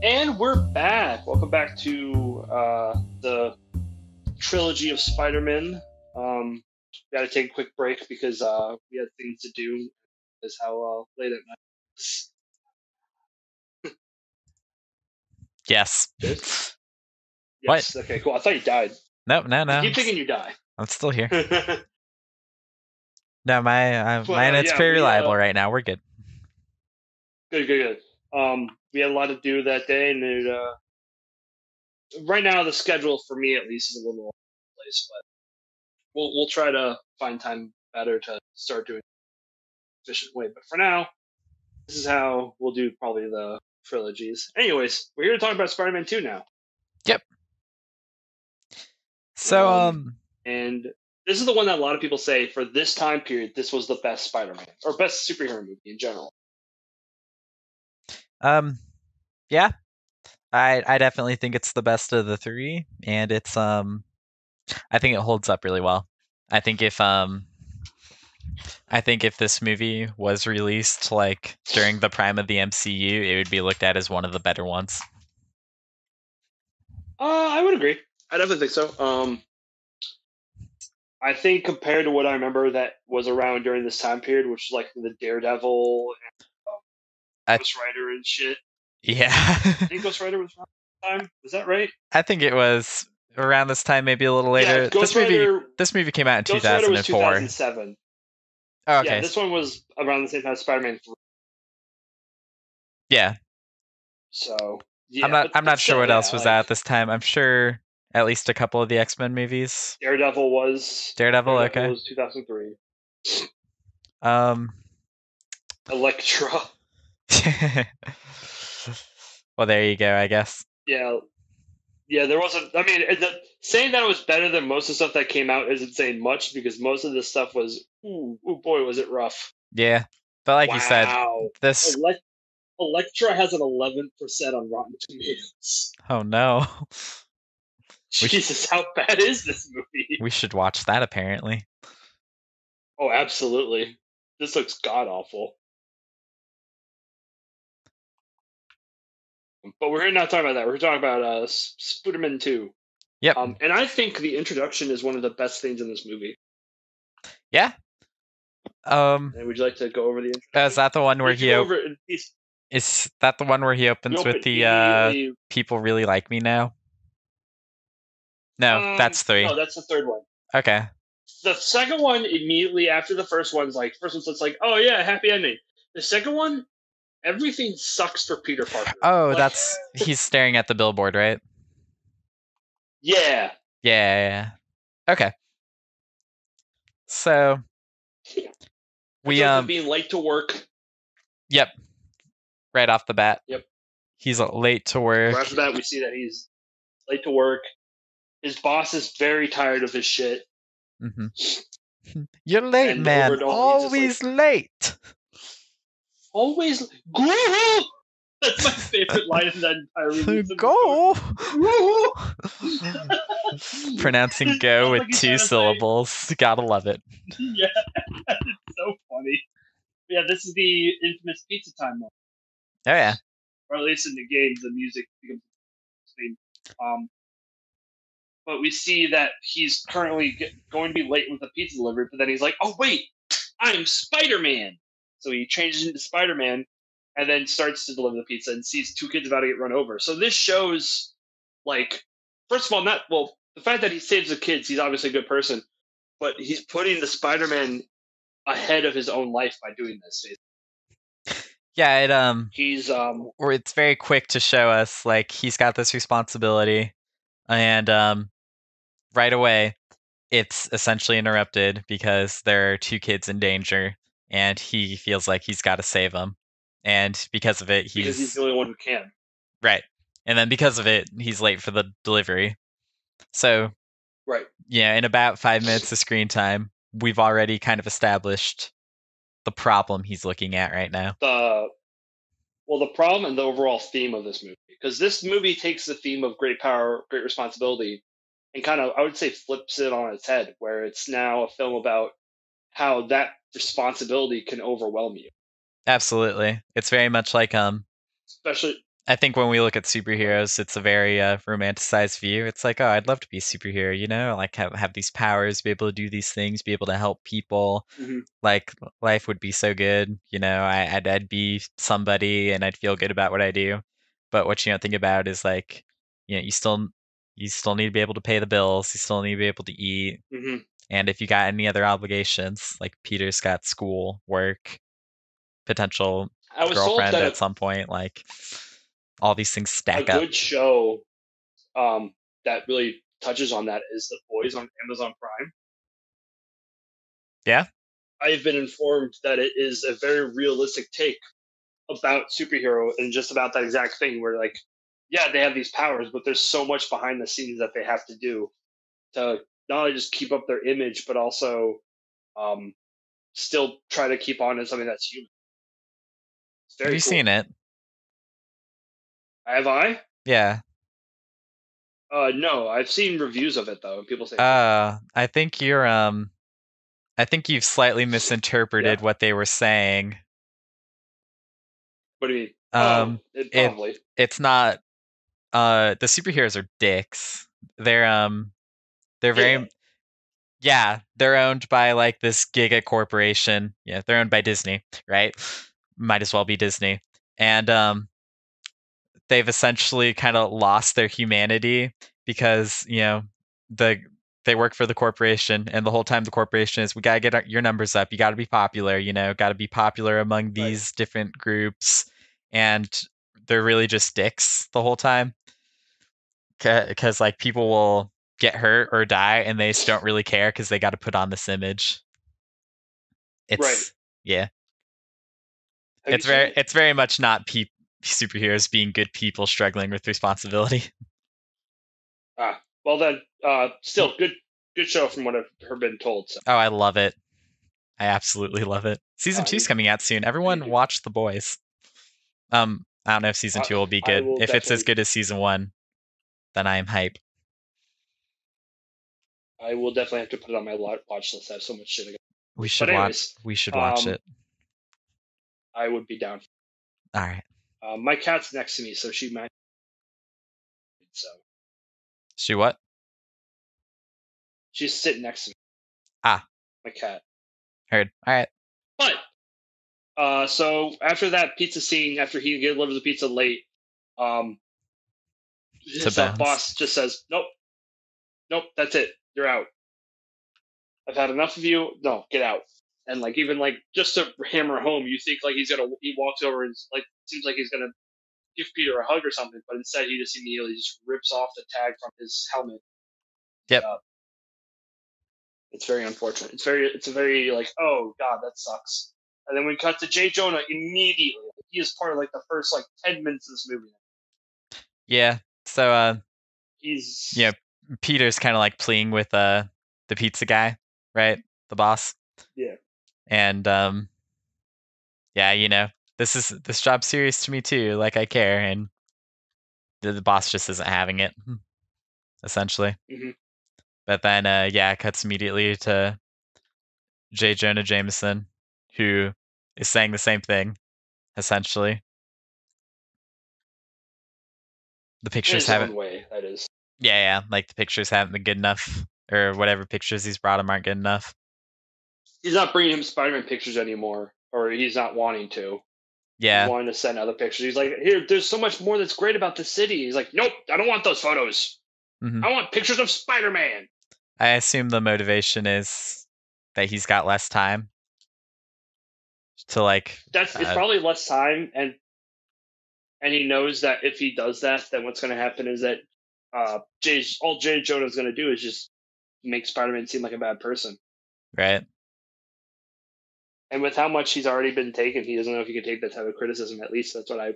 And we're back. Welcome back to the trilogy of Spider-Man. Got to take a quick break because we had things to do. Is how late at night. Yes. Yes. What? Okay, cool. I thought you died. No. I keep thinking you die. I'm still here. No, my internet's yeah, pretty reliable right now. We're good. Good. We had a lot to do that day, and right now the schedule for me at least is a little all over the place, but we'll try to find time better to start doing it in an efficient way. But for now, this is how we'll do probably the trilogies. Anyways, we're here to talk about Spider-Man 2 now. Yep. So, and this is the one that a lot of people say for this time period, this was the best Spider-Man or best superhero movie in general. Yeah, I definitely think it's the best of the three, and it's I think it holds up really well. I think if this movie was released like during the prime of the MCU, it would be looked at as one of the better ones. I would agree. I definitely think so. I think compared to what I remember that was around during this time period, which was like the Daredevil and Ghost Rider and shit. Yeah. I think Ghost Rider was around this time. Is that right? I think it was around this time, maybe a little later. Yeah, this movie came out in Ghost 2004. Rider was 2007. Oh, okay. Yeah, this one was around the same time as Spider-Man 3. Yeah. So yeah, I'm not sure what else was out at this time. I'm sure at least a couple of the X-Men movies. Daredevil was okay. Was 2003. Elektra. Well, there you go, I guess. Yeah, there wasn't. I mean, saying that it was better than most of the stuff that came out isn't saying much because most of this stuff was, ooh boy, was it rough. Yeah, but like you said, this Elektra has an 11% on Rotten Tomatoes. Oh no! Jesus, how bad is this movie? We should watch that, apparently. Oh, absolutely. This looks god-awful. But we're not talking about that. We're talking about Spider-Man 2. Yep. And I think the introduction is one of the best things in this movie. Yeah. And would you like to go over the introduction? Is that the one where Is that the one where he opens with the people really like me now? No, that's 3. No, that's the third one. Okay. The second one, immediately after the first one's like, oh yeah, happy ending. The second one, everything sucks for Peter Parker. Oh, that's he's staring at the billboard, right? Yeah. Yeah. Okay. So we being late to work. Yep. Right off the bat. Yep. He's late to work. Right after that, we see that he's late to work. His boss is very tired of his shit. Mm-hmm. You're late, man. Always late. Always go. That's my favorite line in that entire movie. Go. Pronouncing "go" with 2 syllables. Gotta love it. Yeah, it's so funny. Yeah, this is the infamous pizza time moment. Oh yeah. Or at least in the games, the music becomes the same. But we see that he's currently going to be late with the pizza delivery, but then he's like, oh wait, I'm Spider-Man. So he changes into Spider-Man and then starts to deliver the pizza and sees 2 kids about to get run over. So this shows, like, first of all, the fact that he saves the kids, he's obviously a good person, but he's putting the Spider-Man ahead of his own life by doing this. Yeah, or it's very quick to show us like he's got this responsibility, and right away it's essentially interrupted because there are 2 kids in danger, and he feels like he's got to save them, and because of it, he's the only one who can. Right, and then because of it, he's late for the delivery. So, right, yeah, in about 5 minutes of screen time, we've already kind of established the problem he's looking at right now. The problem and the overall theme of this movie, because this movie takes the theme of great power, great responsibility, and kind of, I would say, flips it on its head, where it's now a film about how that responsibility can overwhelm you. Absolutely. It's very much like especially I think when we look at superheroes, it's a very romanticized view. It's like, oh, I'd love to be a superhero, you know, like have these powers, be able to do these things, be able to help people. Mm-hmm. Like life would be so good, you know. I'd be somebody, and I'd feel good about what I do. But what you don't think about is like, you know, you still need to be able to pay the bills. You still need to be able to eat. Mm-hmm. And if you got any other obligations, like Peter's got school, work, potential I was told girlfriend that at some point, like all these things a stack up. good show that really touches on that is The Boys on Amazon Prime. Yeah. I've been informed that it is a very realistic take about superhero and just about that exact thing where, like, yeah, they have these powers, but there's so much behind the scenes that they have to do to not only just keep up their image, but also um, still try to keep on as something that's human. It's Have very you cool. seen it? Have I? Yeah. No, I've seen reviews of it though, and people say, I think I think you've slightly misinterpreted yeah. what they were saying. What do you mean? Oh, Um, it probably. it's not the superheroes are dicks. They're Yeah, very yeah, they're owned by like this giga corporation. Yeah, they're owned by Disney, right? Might as well be Disney. And they've essentially kind of lost their humanity because, you know, the they work for the corporation, and the whole time the corporation is, we got to get your numbers up. You got to be popular, you know, got to be popular among right, these different groups. And they're really just dicks the whole time because like people will get hurt or die and they just don't really care because they got to put on this image. right. It's yeah, Have you seen it? it's very much not superheroes being good people struggling with responsibility. Ah, well then, still good show from what I've been told. So, Oh, I love it. I absolutely love it. Season two's you, coming out soon. you Everyone do. watch The Boys. I don't know if season two will be I good. will If it's as definitely, good as season one, then I am hype. I will definitely have to put it on my watch list. I have so much shit. We should But watch. anyways, We should watch um, it. I would be down. All right. My cat's next to me, so she might. So She what? she's sitting next to me, Ah, my cat. heard. All right. But so after that pizza scene, after he delivers the pizza late, um, To his bounce. boss just says, "Nope, nope, that's it. You're out. I've had enough of you. No, get out." And like even like just to hammer home, you think like he walks over and like seems like he's gonna give Peter a hug or something, but instead he just immediately just rips off the tag from his helmet. Yep. It's very unfortunate. It's a very like, oh god, that sucks. And then we cut to Jay Jonah immediately. He is part of like the first like 10 minutes of this movie. Yeah. So He's you know, Peter's kind of like pleading with the pizza guy, right? The boss. yeah. And yeah, you know, this job's serious to me too. Like I care, and the boss just isn't having it, essentially. Mm-hmm. But then yeah, it cuts immediately to J. Jonah Jameson, who is saying the same thing, essentially. The In pictures his own haven't way, that is. yeah, like the pictures haven't been good enough, or whatever pictures he's brought him aren't good enough. He's not bringing him Spider-Man pictures anymore, or he's not wanting to. He's Yeah. wanting to send other pictures. He's like, here, there's so much more that's great about the city. He's like, nope, I don't want those photos. Hmm. I want pictures of Spider-Man. I assume the motivation is that he's got less time to like It's probably less time, and he knows that if he does that, then what's going to happen is that all Jay Jonah's going to do is just make Spider-Man seem like a bad person. right. And with how much he's already been taken, he doesn't know if he can take that type of criticism. At least that's what I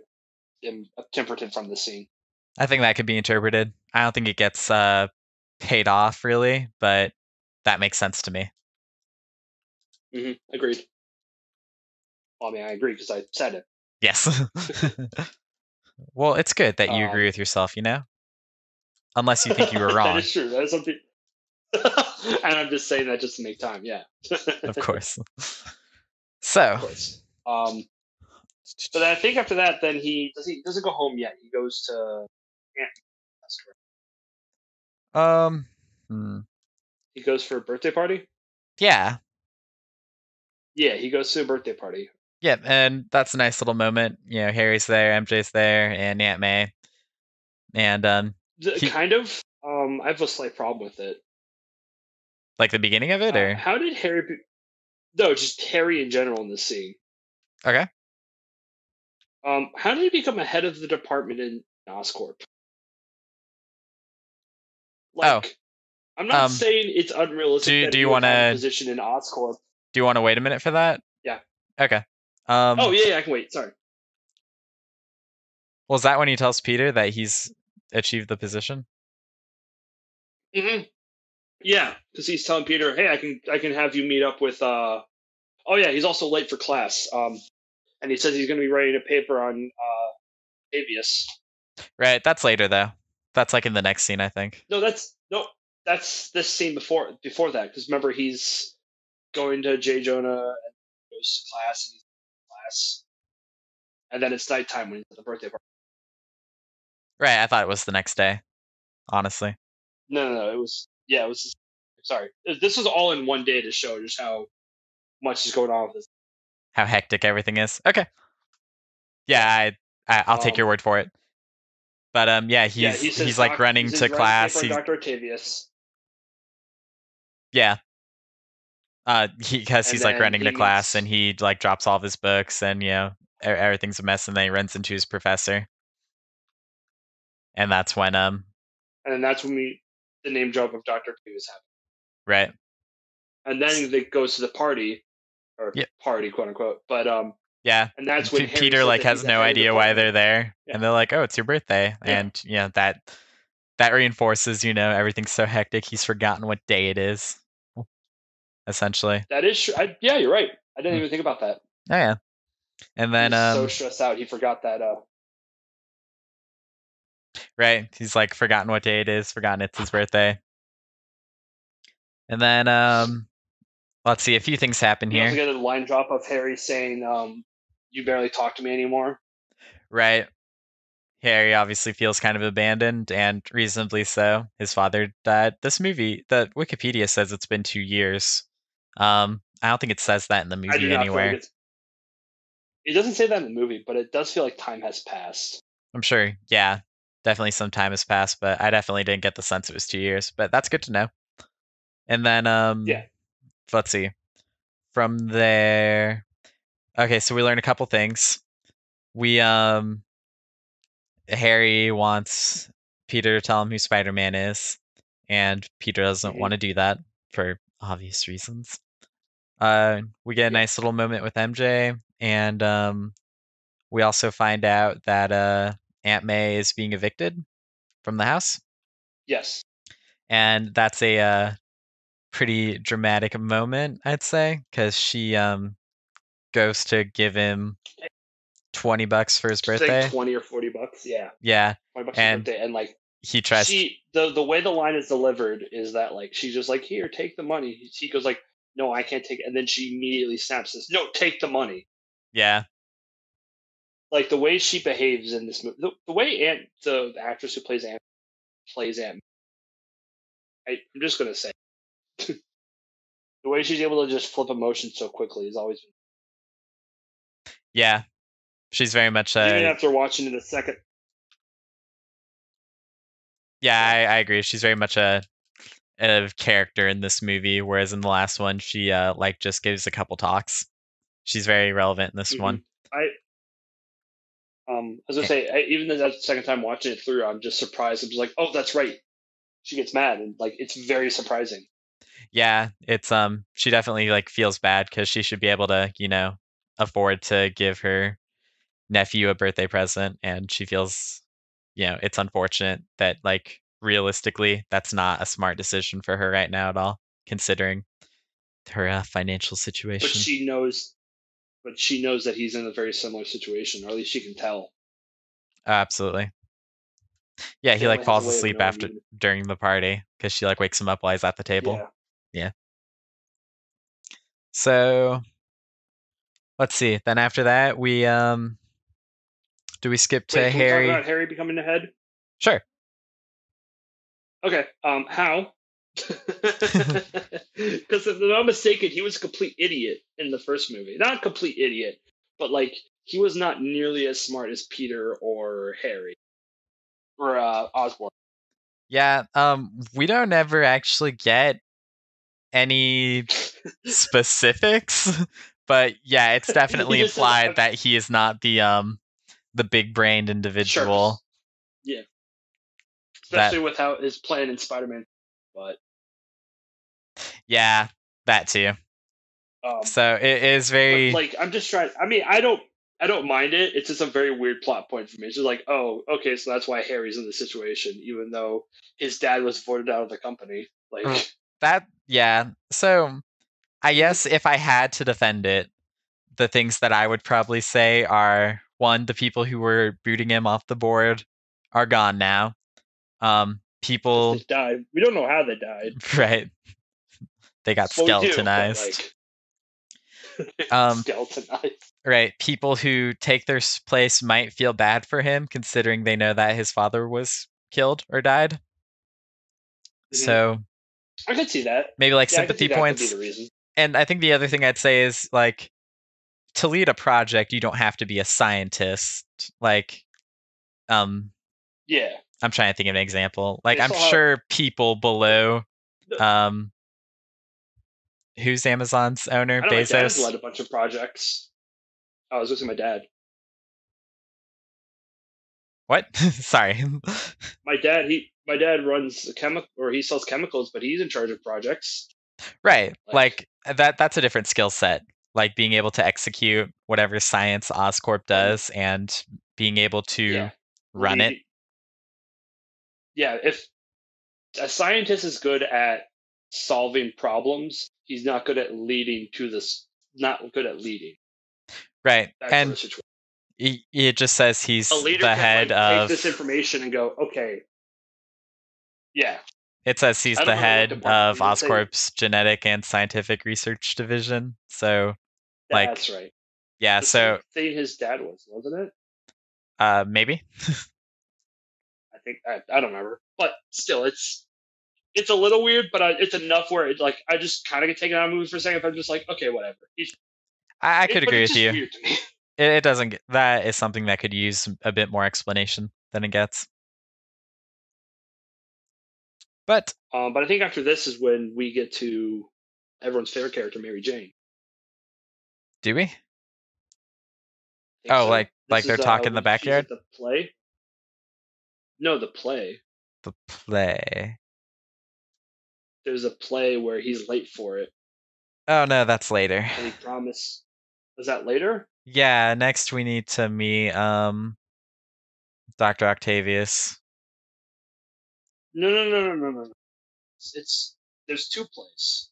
am interpreted from the scene. I think that could be interpreted. I don't think it gets paid off really, but that makes sense to me. Mm-hmm. Agreed. Well, I mean, I agree because I said it. Yes. Well, it's good that you agree Um, with yourself, you know? Unless you think you were that wrong, is true. That is something. And I'm just saying that just to make time. Yeah. of course. So, Of course. But I think after that, then he doesn't go home yet. He goes to Aunt. That's correct. Um, hmm. He goes for a birthday party. Yeah, Yeah, he goes to a birthday party. yeah, and that's a nice little moment. You know, Harry's there, MJ's there, and Aunt May, and he Kind of. I have a slight problem with it. like the beginning of it, or How did Harry? No, just Harry in general in this scene. okay. How did he become a head of the department in Oscorp? Oh, Like, I'm not um, saying it's unrealistic that do he you would want have a to position in Oscorp. wait a minute for that? Yeah. Okay. Oh yeah, I can wait. Sorry. Was that when he tells Peter that he's achieved the position? hmm Yeah, because he's telling Peter, "Hey, I can have you meet up with." Oh yeah, he's also late for class. And he says he's going to be writing a paper on Avius. Right, that's later though. That's like in the next scene, I think. No, that's this scene before that. Because remember, he's going to J. Jonah and goes to class and he's in class, and then it's nighttime when he's at the birthday party. Right, I thought it was the next day, honestly. No, it was it was. Sorry, this was all in one day to show just how much is going on with this. How hectic everything is. Okay. Yeah, Yeah. I'll take your word for it. But yeah, Yeah, he he's says like he running to says writing a paper class. on He's Dr. Octavius, yeah. Because and he's like then running he to class meets, and he like drops all of his books and everything's a mess and then he runs into his professor and that's when and then that's when the name drop of Dr. Octavius happens. right. And then it goes to the party, or Yeah, party, quote unquote. But yeah. and that's when Harry Peter says like that he's has the no head of the idea why they're department. there Yeah, and they're like, oh, it's your birthday, yeah, and that reinforces everything's so hectic he's forgotten what day it is, essentially. that is true. Yeah, you're right. I didn't Hmm. even think about that. Oh yeah, and then He's so stressed out he forgot that. right, he's like forgotten what day it is, forgotten it's his birthday, and then let's see, a few things happen We also here. get a line drop of Harry saying, "You barely talk to me anymore." Right, Harry obviously feels kind of abandoned, and reasonably so. His father died. This movie, the Wikipedia says it's been 2 years. I don't think it says that in the I do movie not feel like anywhere. it's. It doesn't say that in the movie, but it does feel like time has passed. I'm sure, yeah, definitely some time has passed, but I definitely didn't get the sense it was 2 years. But that's good to know. And then, Yeah. let's see. From there, okay, so we learned a couple things. We Harry wants Peter to tell him who Spider-Man is, and Peter doesn't hmm want to do that for obvious reasons. We get a Yeah. nice little moment with MJ, and we also find out that Aunt May is being evicted from the house, Yes. and that's a pretty dramatic moment, I'd say, because she goes to give him $20 for his Just like birthday. 20 or 40 bucks. Yeah, Yeah, $20 for and birthday, and like he tries. the way the line is delivered is that like she's just like, here, take the money. He goes like, no, I can't take it, and then she immediately snaps this, no, take the money. Yeah, Like the way she behaves in this movie, the way the actress who plays Aunt, I'm just gonna say the way she's able to just flip emotions so quickly is always. yeah, she's very much Even after watching it a second. yeah, Yeah. I agree. She's very much a character in this movie, whereas in the last one, she like just gives a couple talks. She's very relevant in this hmm one. I was gonna say, even as that second time watching it through, I'm just surprised. I'm just like, oh, that's right. She gets mad, and like it's very surprising. Yeah, it's she definitely like feels bad because she should be able to, afford to give her nephew a birthday present, and she feels, it's unfortunate that like realistically that's not a smart decision for her right now at all, considering her financial But situation. she knows that he's in a very similar situation, or at least she can tell. Absolutely. Yeah, he like Family has a falls way of asleep knowing, after even. during the party because she like wakes him up while he's at the table. Yeah. Yeah. So let's see. Then after that, we do we skip to Wait, can we talk about Harry? Harry becoming the head? Sure. Okay. How? Because if I'm not mistaken, he was a complete idiot in the first movie. Not a complete idiot, but like he was not nearly as smart as Peter or Harry or Osborn. Yeah, we don't ever actually get any specifics, but yeah, it's definitely He just says, implied that he is not the big-brained individual. "Sharpest." Yeah, That especially with how his plan in Spider-Man. But yeah, that too. um, So it is but very like I'm just trying. I mean, I don't mind it. It's just a very weird plot point for me. It's just like, oh, okay, so that's why Harry's in this situation, even though his dad was voted out of the company. Like, that yeah. So I guess if I had to defend it, the things that I would probably say are one, the people who were booting him off the board are gone now. because People they died. We don't know how they died. right. They got Well, we do, but skeletonized. like, Um, skeletonized. right. People who take their place might feel bad for him, considering they know that his father was killed or died. Mhm. So I could see that. maybe like Yeah, I could see sympathy that could be points. the reason. And I think the other thing I'd say is like to lead a project, you don't have to be a scientist. Like, Yeah, I'm trying to think of an example. Like, they I'm still have. sure people below, No, um, who's Amazon's owner, I know my dad has Bezos. led a bunch of projects. I was listening to my dad. What? Sorry. My dad runs a chemical, or he sells chemicals, but he's in charge of projects. Right. Like, Like that's a different skill set. Like being able to execute whatever science Oscorp um, does and being able to yeah, run it. lead. Yeah, if a scientist is good at solving problems, he's not good at leading to this. Not good at leading Right. that sort And of situation. it just says A he's leader the can head like take this of information and go, okay, yeah. it says he's I don't the remember what head department. of He did say Oscorp's genetic and scientific research division. So like that's right. yeah, The same so thing his dad was, wasn't it? maybe. I think I don't remember, but still, it's a little weird, but it's enough where it like I just kind of get taken out of the movie for a second. If I'm just like, okay, whatever. I could But agree it's with just you. weird to me. It doesn't that is something that could use a bit more explanation than it gets. But But I think after this is when we get to everyone's favorite character, Mary Jane. do we? I think Oh, so. like This they're is talking in the when she's backyard? at the play. No, the play. The play. There's a play where he's late for it, Oh no, that's later. and he promised. Was that later? Yeah, next we need to meet Dr. Octavius. No. It's there's two plays.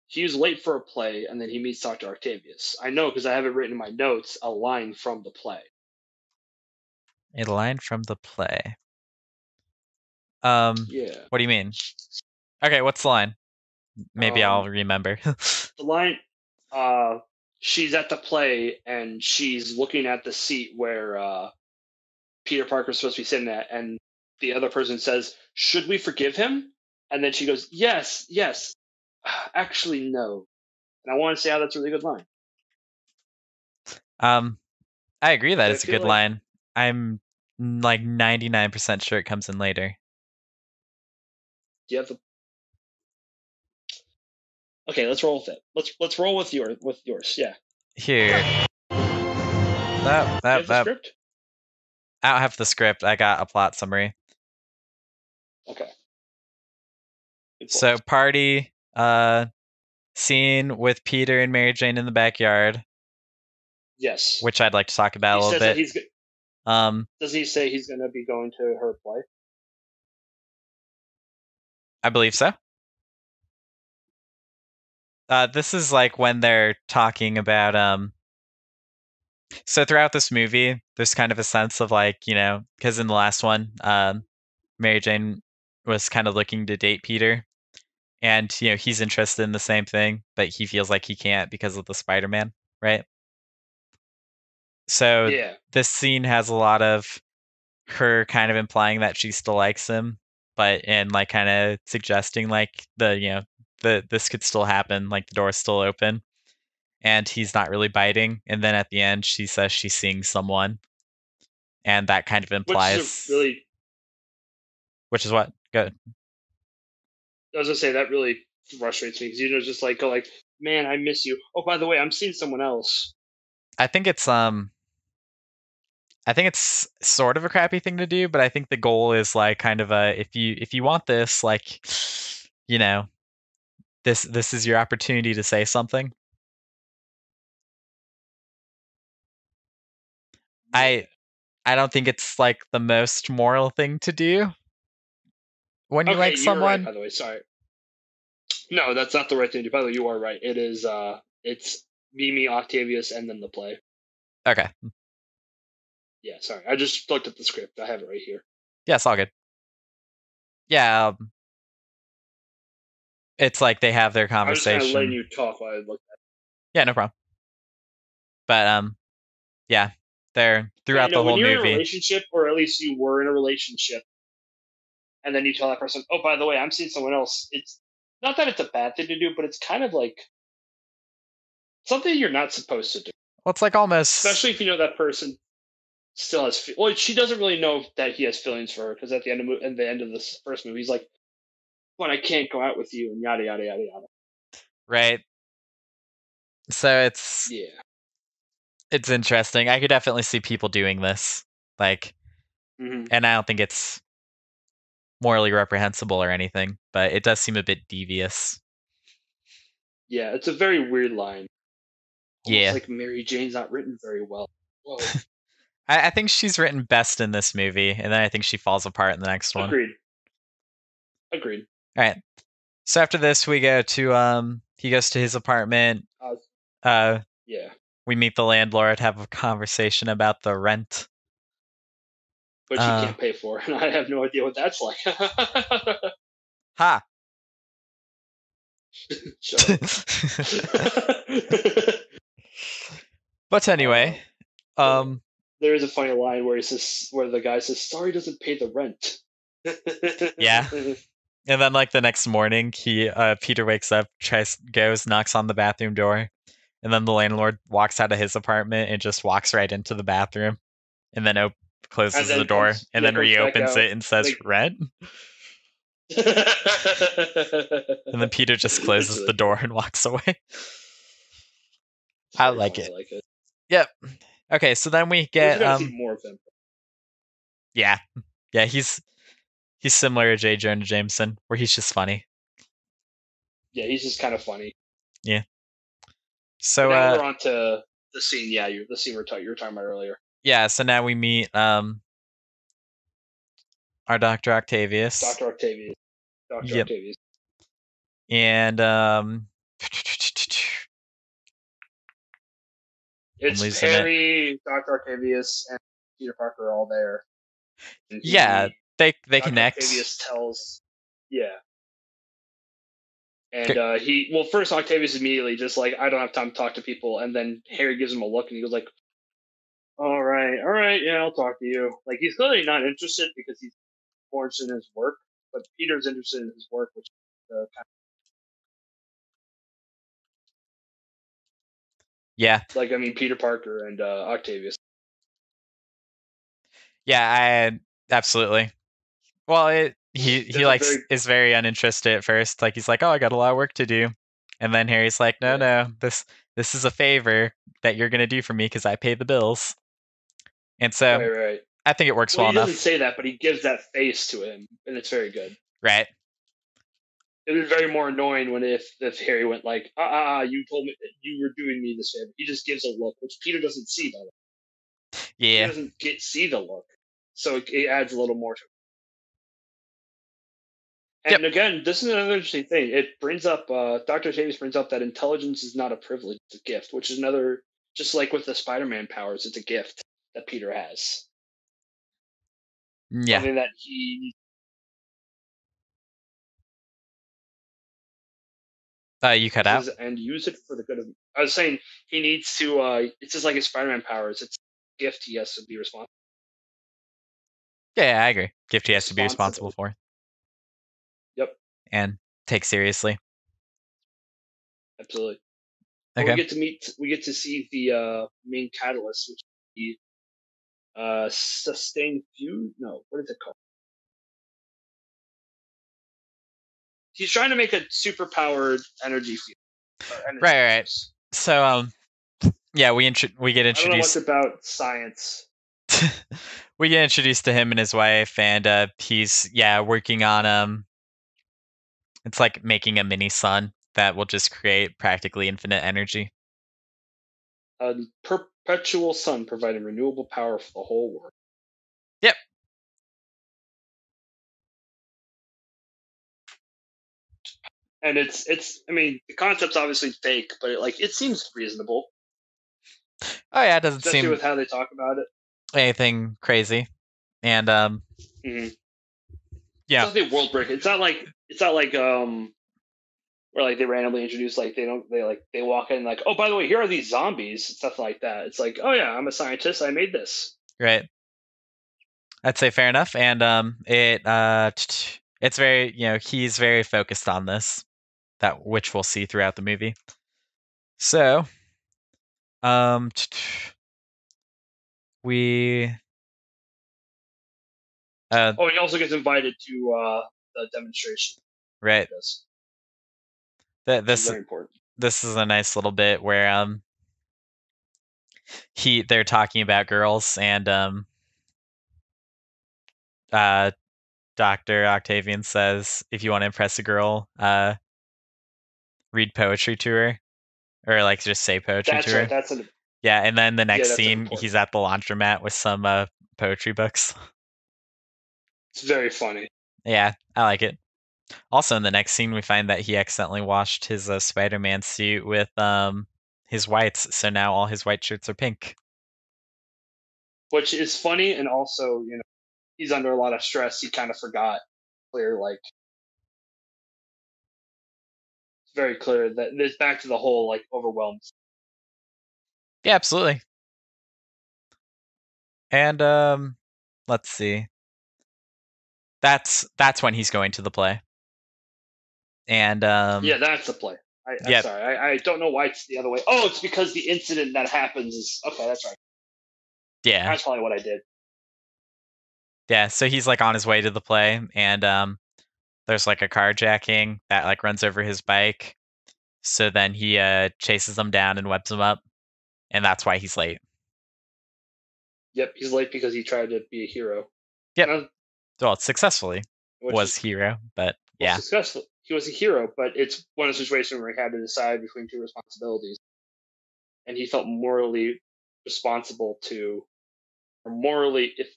He was late for a play, and then he meets Dr. Octavius. I know because I have it written in my notes, a line from the play. A line from the play. Yeah. What do you mean? Okay, what's the line? Maybe I'll Um, remember. the line, uh, she's at the play and she's looking at the seat where Peter Parker's supposed to be sitting at, and the other person says, "Should we forgive him?" And then she goes, "Yes, yes." Actually, no. And I want to say how that's a really good line. I agree that I it's a feel good like line. I'm like 99% sure it comes in later. you have the. Okay, let's roll with it. Let's roll with yours. Yeah. Here. That You that have the that script. I don't have the script. I got a plot summary. Okay. Good So point. party scene with Peter and Mary Jane in the backyard, Yes. which I'd like to talk about He a little says that bit. he's. Um Does he say he's going to be going to her play? I believe so. This is like when they're talking about so throughout this movie there's kind of a sense of like, because in the last one, Mary Jane was kind of looking to date Peter, and he's interested in the same thing, but he feels like he can't because of the Spider-Man. right? So Yeah. this scene has a lot of her kind of implying that she still likes him, but and like kind of suggesting like this could still happen, like the door's still open, and he's not really biting. And then at the end, she says she's seeing someone, and that kind of Which is a implies, really, which is what good. I was gonna say that really frustrates me because just like go like, man, I miss you. Oh, by the way, I'm seeing someone else. I think it's sort of a crappy thing to do, but I think the goal is like kind of a if you want this, like you know, this is your opportunity to say something. Yeah. I don't think it's like the most moral thing to do when you Okay, like you're right. someone. By the way, sorry. No, that's not the right thing to do. By the way, you are right. It is. It's Mimi, Octavius, and then the play. Okay. Yeah, sorry. I just looked at the script. I have it right here. Yeah, it's all good. Yeah, it's like they have their I was just kind of letting conversation. you talk while I looked at Yeah, no problem. But yeah, they're it. I throughout the know when whole you're in a movie. relationship, or at least you were in a relationship, and then you tell that person, "Oh, by the way, I'm seeing someone else." It's not that it's a bad thing to do, but it's kind of like something you're not supposed to do, Well, it's like almost especially if you know that person still has. Well, she doesn't really know that he has feelings for her because at the end of this first movie, he's like, "But I can't go out with you," and yada yada yada yada. right. So Yeah. it's interesting. I could definitely see people doing this, like, Hmm. and I don't think it's morally reprehensible or anything, but it does seem a bit devious. Yeah, it's a very weird line. Almost Yeah, like Mary Jane's not written very well. Whoa. I think she's written best in this movie, and then I think she falls apart in the next one. Agreed. Agreed. All right. So after this, we go to he goes to his apartment. Uh, Uh, yeah. we meet the landlord, have a conversation about the rent. Which he Uh, can't pay for, and I have no idea what that's like. ha. Shut up. But anyway, There, um, there is a funny line where where the guy says, "Sorry, doesn't pay the rent." yeah. And then like the next morning, he Peter wakes up, goes, knocks on the bathroom door, and then the landlord walks out of his apartment and just walks right into the bathroom, and then And closes the then door, and then comes back reopens out. it and says Like, rent. And then Peter just it's closes really the good. door and walks away. It's I very like funny. I it. like it. Yep. Okay, so then we I wish we get got to see more of him. yeah. Yeah, he's similar to J. Jonah Jameson, where he's just funny. Yeah, he's just kind of funny. Yeah. But So now we're on to the scene. Yeah, the scene you were talking about earlier. yeah, so now we meet our Dr. Octavius. Doctor Octavius. Doctor Yep. Octavius. And I'm It's losing it. Harry, Doctor Octavius, and Peter Parker are all there. And Yeah, they Doctor connect. Octavius tells, yeah. And K- first Octavius immediately just like, I don't have time to talk to people. And then Harry gives him a look and he goes like, all right, yeah, I'll talk to you. Like, he's clearly not interested because he's more interested in his work, but Peter's interested in his work, which is Yeah. like, I mean, Peter Parker and Octavius. Yeah, I absolutely. Well, he There's a like very, is very uninterested at first. Like he's like, "Oh, I got a lot of work to do." And then Harry's like, "No, yeah, no. This is a favor that you're going to do for me cuz I pay the bills." And so, right. I think it works Well, well he doesn't enough. say that, but he gives that face to him, and it's very good. Right. It was very more annoying when if Harry went like, you told me that you were doing me this favor. He just gives a look, which Peter doesn't see. By the way, Peter Yeah. doesn't see the look, so it adds a little more to it. Yep. And again, this is another interesting thing. It brings up Doctor Davis brings up that intelligence is not a privilege; it's a gift, which is another. Just like with the Spider-Man powers, it's a gift that Peter has. Yeah. Something that he You cut out. uses and use it for the good of I was saying he needs to. It's just like his Spider-Man powers. It's a gift he has to be responsible. Yeah, I agree. Gift he has to be responsible Responsible. for Yep, and take seriously. absolutely. But Okay. we get to see the main catalyst, which is the sustained fuse. No, what is it called? He's trying to make a super powered energy field. Energy Right. source. So yeah, we get I don't know much introduced. about science. We get introduced to him and his wife, and he's working on it's like making a mini sun that will just create practically infinite energy. A perpetual sun providing renewable power for the whole world. Yep. And it's I mean the concept's obviously fake, but it seems reasonable, Oh yeah, it doesn't especially seem with how they talk about it. anything crazy, and Mm-hmm. It's yeah, nothing world breaking. It's not like where like they randomly introduce like they walk in like, oh, by the way, here are these zombies, stuff like that. It's like, oh yeah, I'm a scientist, I made this. right. I'd say fair enough, and it's very he's very focused on this, that which we'll see throughout the movie. So um we Oh, he also gets invited to the demonstration. right. This, which is This very important. this is a nice little bit where they're talking about girls, and uh Dr. Octavian says, if you want to impress a girl, read poetry to her, or like just say poetry to That's right. her. Yeah, and then the next That's scene, important. he's at the laundromat with some poetry books. It's very funny. Yeah, I like it. Also, in the next scene, we find that he accidentally washed his Spider-Man suit with his whites, so now all his white shirts are pink. Which is funny, and also he's under a lot of stress. He kind of forgot. Clear, like it's very clear that it's back to the whole like overwhelmed. Yeah, absolutely. And let's see. That's when he's going to the play. And Yeah, that's the play. I'm yep, sorry. I don't know why it's the other way. Oh, it's because the incident that happens is okay. That's right. yeah, That's probably what I did. yeah. So he's like on his way to the play, and there's like a carjacking that like runs over his bike. So then he chases them down and webs them up, and that's why he's late. Yep, he's late because he tried to be a hero. Yep. Uh, Well, successfully which was is hero, but well yeah, successful. He was a hero, but it's one of the situations where he had to decide between two responsibilities, and he felt morally responsible to, or morally, if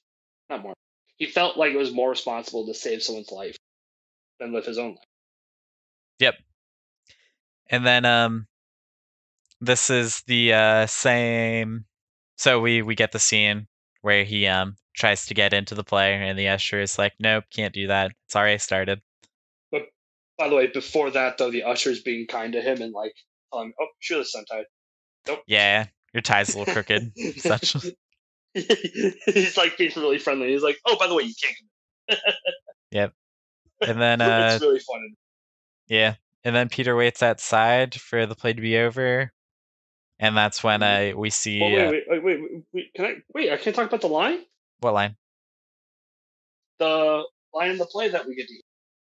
not more, he felt like it was more responsible to save someone's life than live his own life. yep. And then this is the same. So we get the scene where he tries to get into the play, and the usher is like, nope, can't do that. It's already started. But by the way, before that though, the usher's being kind to him and like telling him, "Oh, sure, this untied." Nope. Yeah, your tie's a little crooked. Such. He's like being really friendly. He's like, "Oh, by the way, you can't." Yep. And then It's really funny. yeah, and then Peter waits outside for the play to be over, and that's when we Well, see wait. Can I wait? I can't talk about the line. what line? The line in the play that we get to hear.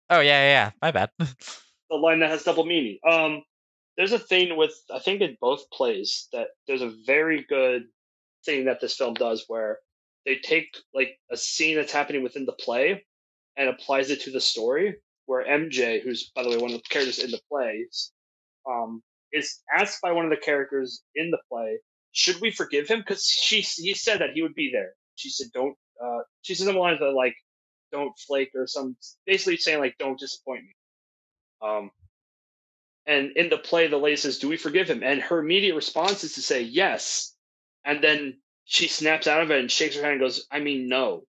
Oh yeah. My bad. The line that has double meaning. There's a thing with I think in both plays that there's a very good thing that this film does where they take like a scene that's happening within the play and applies it to the story. Where MJ, who's by the way one of the characters in the plays, um, is asked by one of the characters in the play, "Should we forgive him?" Because he said that he would be there. She said, "Don't." She said something lines that like, "Don't flake," or some basically saying like, "Don't disappoint me." Um, and in the play, the lady says, "Do we forgive him?" And her immediate response is to say yes, and then she snaps out of it and shakes her hand and goes, "I mean, no."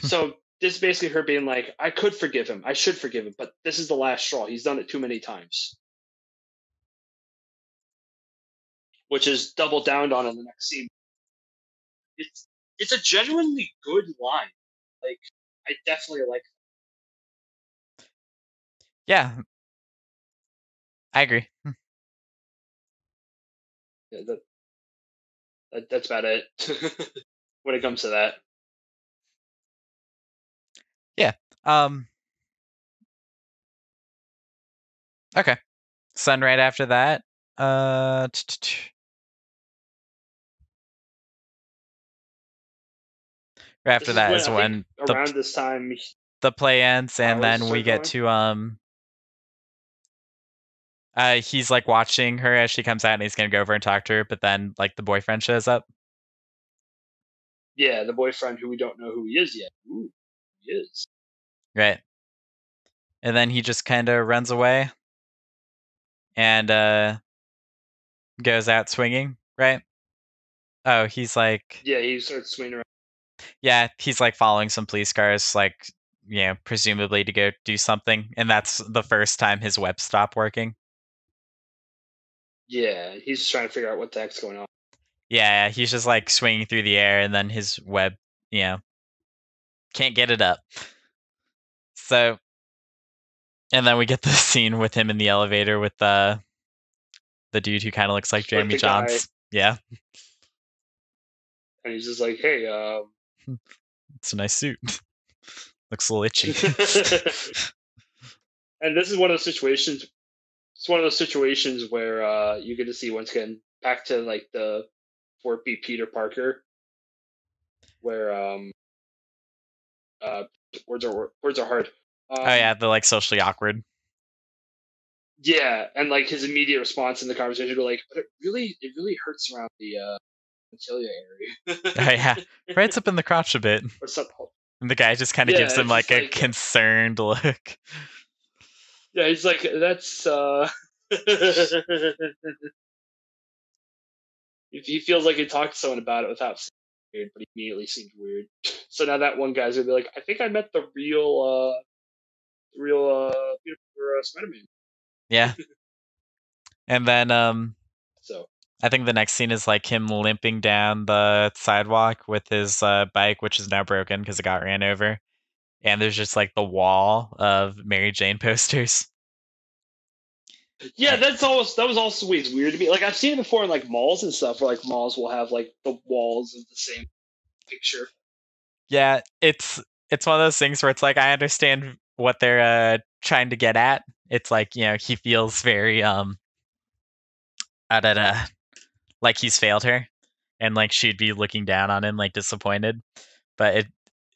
So this is basically her being like, "I could forgive him, I should forgive him, but this is the last straw. He's done it too many times." which is doubled down on in the next scene. It's a genuinely good line. Like, I definitely like. Yeah, I agree. Yeah, that's about it when it comes to that. Yeah. Okay. Sun right after that. Right after This is that when is I think when around this time the play ends, and powers then we start get going. to he's like watching her as she comes out, and he's gonna go over and talk to her, but then like the boyfriend shows up. Yeah, the boyfriend who we don't know who he is yet. Ooh, he is. Right. And then he just kind of runs away and goes out swinging, right? Oh, he's like, Yeah, he starts swinging around. yeah, he's like following some police cars, like, presumably to go do something. And that's the first time his web stopped working. Yeah, he's trying to figure out what the heck's going on. Yeah, he's just like swinging through the air, and then his web, can't get it up. So, and then we get the scene with him in the elevator with the dude who kind of looks like Jeremy With the guy, Johns. Yeah, and he's just like, "Hey, it's a nice suit. Looks a little itchy." and this is one of those situations. It's one of those situations where you get to see once again back to like the Fort B Peter Parker, where uh, words are hard. Oh yeah, the like socially awkward. Yeah, and like his immediate response in the conversation, go like, "But it really hurts around the genitalia area." Oh yeah, right up in the crotch a bit. Or something. And the guy just kind of Yeah, gives him it's just like a like concerned look. yeah, he's like that's if he feels like he talked to someone about it without saying weird, but he immediately seemed weird. So now that one guy's gonna be like, I think I met the real Spider-Man. Yeah. And then So I think the next scene is like him limping down the sidewalk with his bike, which is now broken because it got ran over. And there's just like the wall of Mary Jane posters. yeah, that was also always weird to me. Like I've seen it before in like malls and stuff, where like malls will have like the walls of the same picture. Yeah, it's one of those things where it's like I understand what they're trying to get at. It's like, he feels very da, da, like he's failed her, and like she'd be looking down on him like disappointed. But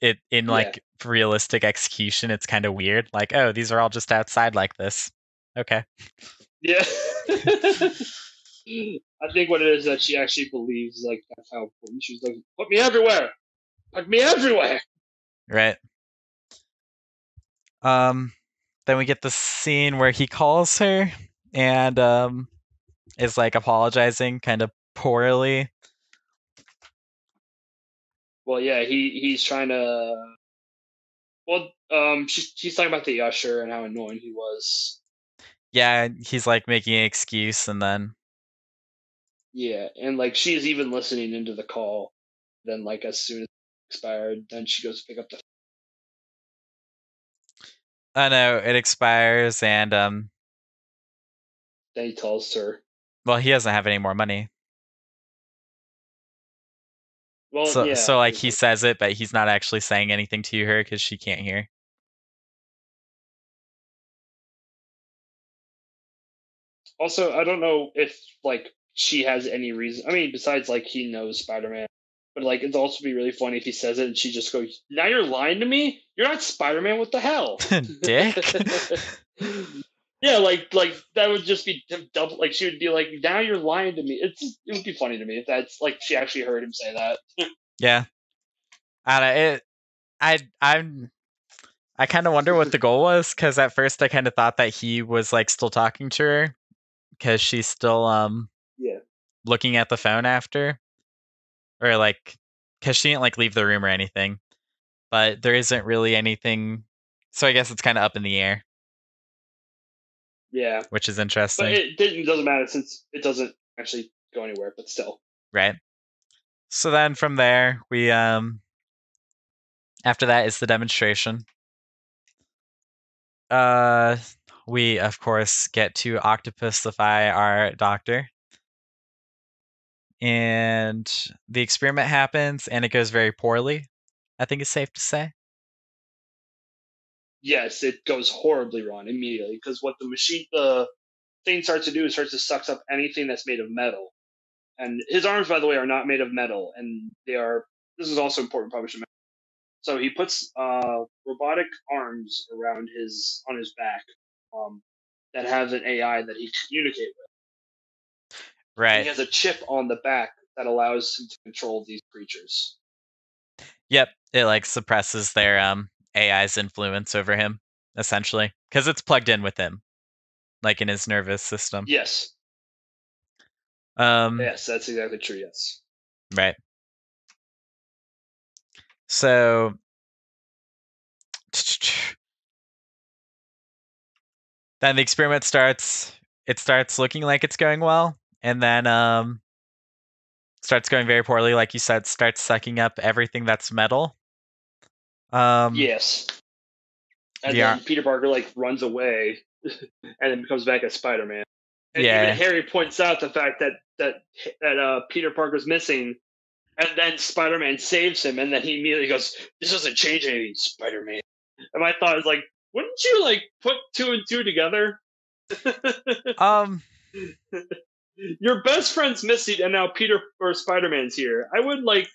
it in Yeah, like realistic execution, it's kind of weird. Like, oh, these are all just outside like this. Okay. yeah. I think what it is that she actually believes like that's how important she's like. Put me everywhere. Put me everywhere. Right. Then we get the scene where he calls her and is like apologizing kind of poorly. Well, yeah, he's trying to. Well, she's talking about the usher and how annoying he was. Yeah, he's like making an excuse, and then Yeah, and like she's even listening into the call. Then, like as soon as it expired, then she goes to pick up the. I know it expires, and Then he tells her, well, he doesn't have any more money. "Well, So yeah." like He's he like, says it, but he's not actually saying anything to her because she can't hear. also, I don't know if like she has any reason. I mean, besides like he knows Spider-Man, but like it'd also be really funny if he says it and she just goes, "Now you're lying to me. You're not Spider-Man. What the hell, Dick. Yeah, like that would just be double. Like she would be like, "Now you're lying to me." It would be funny to me if that's like she actually heard him say that. Yeah, I don't know, I kind of wonder what the goal was, because at first I kind of thought that he was like still talking to her because she's still Yeah, looking at the phone after, or like because she didn't like leave the room or anything, but there isn't really anything, so I guess it's kind of up in the air, yeah, which is but interesting. it doesn't matter since it doesn't actually go anywhere, but still. Right. So then from there, we after that is the demonstration. We of course get to octopusify our doctor. And the experiment happens and it goes very poorly, I think it's safe to say. Yes, it goes horribly wrong immediately because what the thing starts to do is starts to suck up anything that's made of metal. And his arms, by the way, are not made of metal, and they are. This is also important, probably should mention. So he puts robotic arms around on his back that has an AI that he can communicate with. And he Right. has a chip on the back that allows him to control these creatures. Yep. It like suppresses their AI's influence over him, essentially. Because it's plugged in with him. Like in his nervous system. Yes. Um Yes, that's exactly true, yes. Right. So then the experiment starts. It starts looking like it's going well, and then starts going very poorly. Like you said, starts sucking up everything that's metal. Yes. And The then Peter Parker like runs away and then comes back as Spider-Man. And even yeah. Harry points out the fact that Peter Parker's missing, and then Spider-Man saves him, and then he immediately goes, "This doesn't change anything, Spider-Man." And my thought is like, wouldn't you like put two and two together? Your best friend's missing, and now Peter or Spider-Man's here. I would like.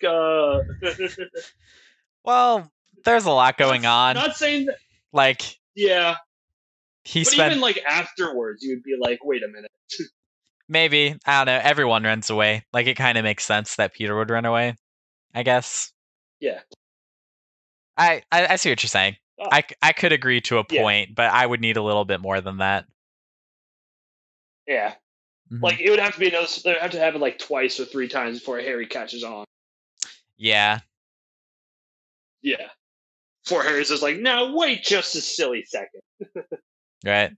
Well, there's a lot going on. Not saying that. Like, yeah, he but spent even like afterwards, you would be like, "Wait a minute." maybe, I don't know. Everyone runs away. Like, it kind of makes sense that Peter would run away. I guess. Yeah. I see what you're saying. I could agree to a point, Yeah. but I would need a little bit more than that. Yeah. Mhm. Like it would have to be those. They would have to have it like twice or three times before Harry catches on. Yeah. Yeah. Before Harry's just like, now wait just a silly second. Right.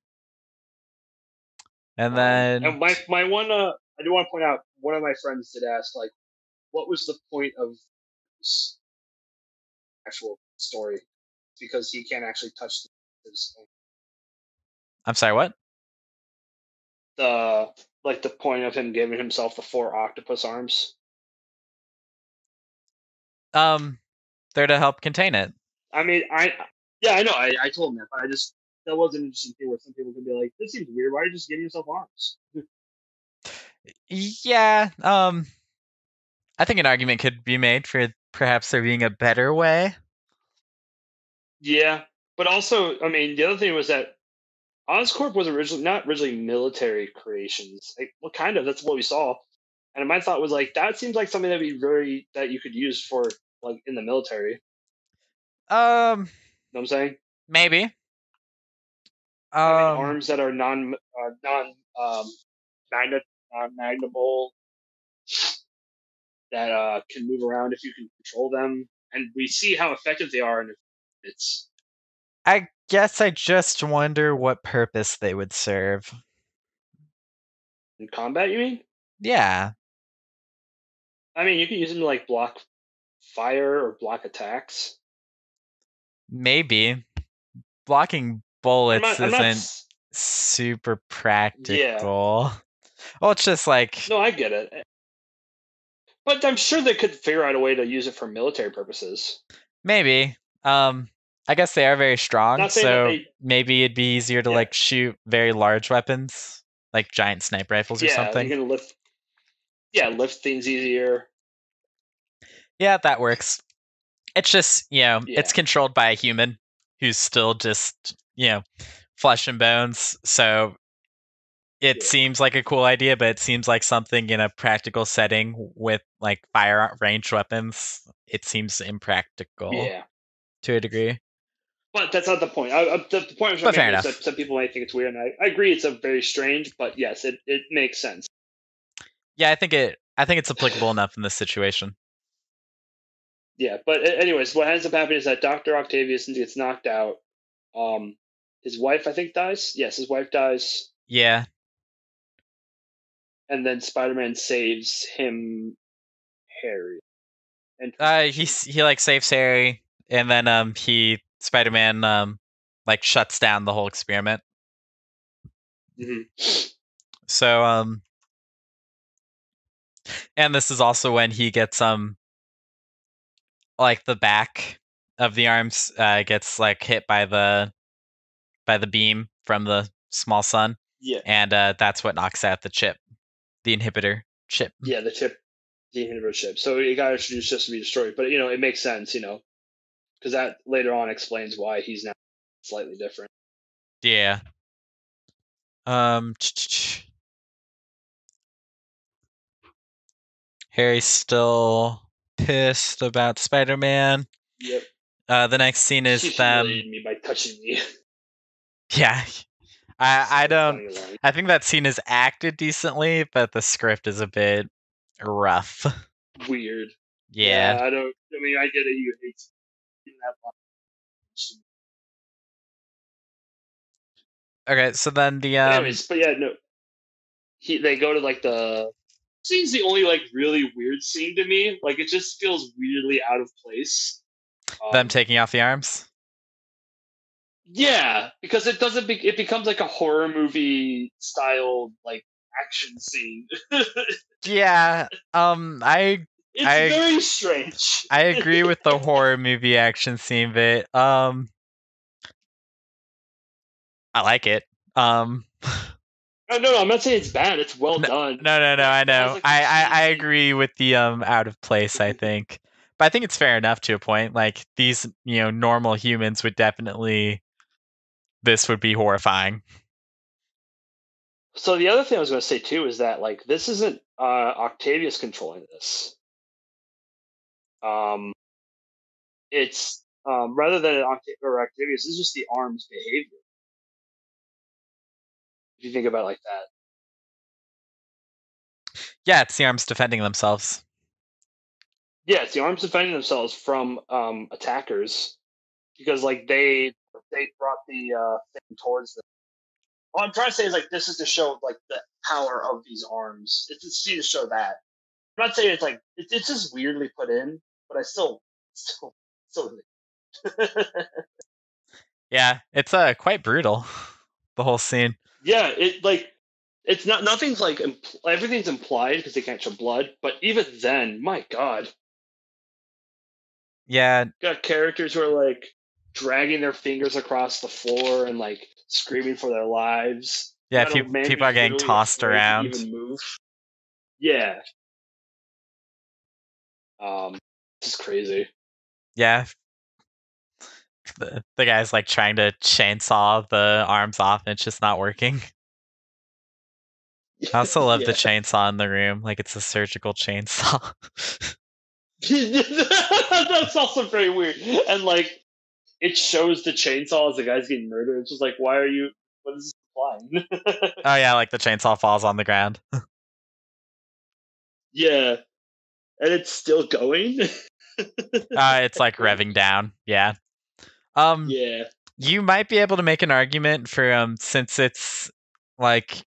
And then and my one I do want to point out one of my friends did ask like, what was the point of this actual story? Because he can't actually touch his I'm sorry, what? the point of him giving himself the 4 octopus arms. They're to help contain it. I mean, I know. I told him that, but that was an interesting thing where some people could be like, "This seems weird. Why are you just giving yourself arms?" Yeah. I think an argument could be made for perhaps there being a better way. Yeah, but also, I mean, the other thing was that Oscorp was not originally military creations. Like, well, kind of. That's what we saw. And my thought was like, that seems like something that you could use for like in the military. You know what I'm saying? Maybe. Having arms that are non magnetable that can move around if you can control them, and we see how effective they are. And it's I guess I just wonder what purpose they would serve. in combat, you mean? Yeah. I mean, you can use them to like block fire or block attacks. Maybe. Blocking bullets I'm not. isn't super practical. Yeah. Well, it's just like No, I get it. But I'm sure they could figure out a way to use it for military purposes. maybe. I guess they are very strong, Not saying that so they. maybe it'd be easier to Yeah. like shoot very large weapons, like giant sniper rifles or Yeah, something. you can lift. Yeah, lift things easier. Yeah, that works. It's just, Yeah. it's controlled by a human who's still just, flesh and bones. So it Yeah. seems like a cool idea, but it seems like something in a practical setting with like fire range weapons. It seems impractical Yeah. to a degree. But that's not the point. The point I'm But fair making is enough. that some people might think it's weird, and I agree it's a very strange, but yes, it makes sense. Yeah, I think it's applicable enough in this situation. Yeah, but anyways, what ends up happening is that Dr. Octavius gets knocked out. His wife, I think, dies. Yes, his wife dies. Yeah. and then Spider-Man saves him, Harry. And he like saves Harry, and then Spider-Man like shuts down the whole experiment. So and this is also when he gets like the back of the arms gets like hit by the beam from the small sun. Yeah. And that's what knocks out the chip, the inhibitor chip. Yeah, the inhibitor chip. So it got introduced just to be destroyed. But it makes sense, because that later on explains why he's now slightly different. Yeah. Harry's still pissed about Spider-Man. Yep. The next scene is them. He humiliated me by touching me. Yeah. I think that scene is acted decently, but the script is a bit rough. Weird. Yeah. I get it. You hate that much. Okay, so then the Anyways, but yeah, no. They go to like the scene's the only like really weird scene to me. Like it just feels weirdly out of place. Them taking off the arms. Yeah, because it doesn't. It becomes like a horror movie style like action scene. Yeah. It's very strange. I agree with the horror movie action scene, but I like it. No, I'm not saying it's bad. It's well done. No, I know. Like I agree with the out of place, I think. But I think it's fair enough to a point. Like these, normal humans would definitely this would be horrifying. So the other thing I was going to say too is that like this isn't Octavius controlling this. It's rather than Octavius, this is just the arm's behavior. If you think about it like that. Yeah, it's the arms defending themselves. Yeah, it's the arms defending themselves from attackers because like they brought the thing towards them. What I'm trying to say is like this is to show like the power of these arms. It's to show that. I'm not saying it's like it's just weirdly put in, but I still. Yeah, it's quite brutal. The whole scene. Yeah, it's not nothing's like everything's implied because they can't show blood, but even then, my God. Yeah. Got characters who are like dragging their fingers across the floor and like screaming for their lives. Yeah, people are getting tossed around. Even move. Yeah. This is crazy. Yeah. The guy's like trying to chainsaw the arms off and it's just not working. I also love the chainsaw in the room, like it's a surgical chainsaw. That's also very weird. And like it shows the chainsaw as the guy's getting murdered. It's just like, what is this implying? Oh yeah, like the chainsaw falls on the ground. Yeah. And it's still going? It's like revving down. Yeah. Yeah. You might be able to make an argument for since it's like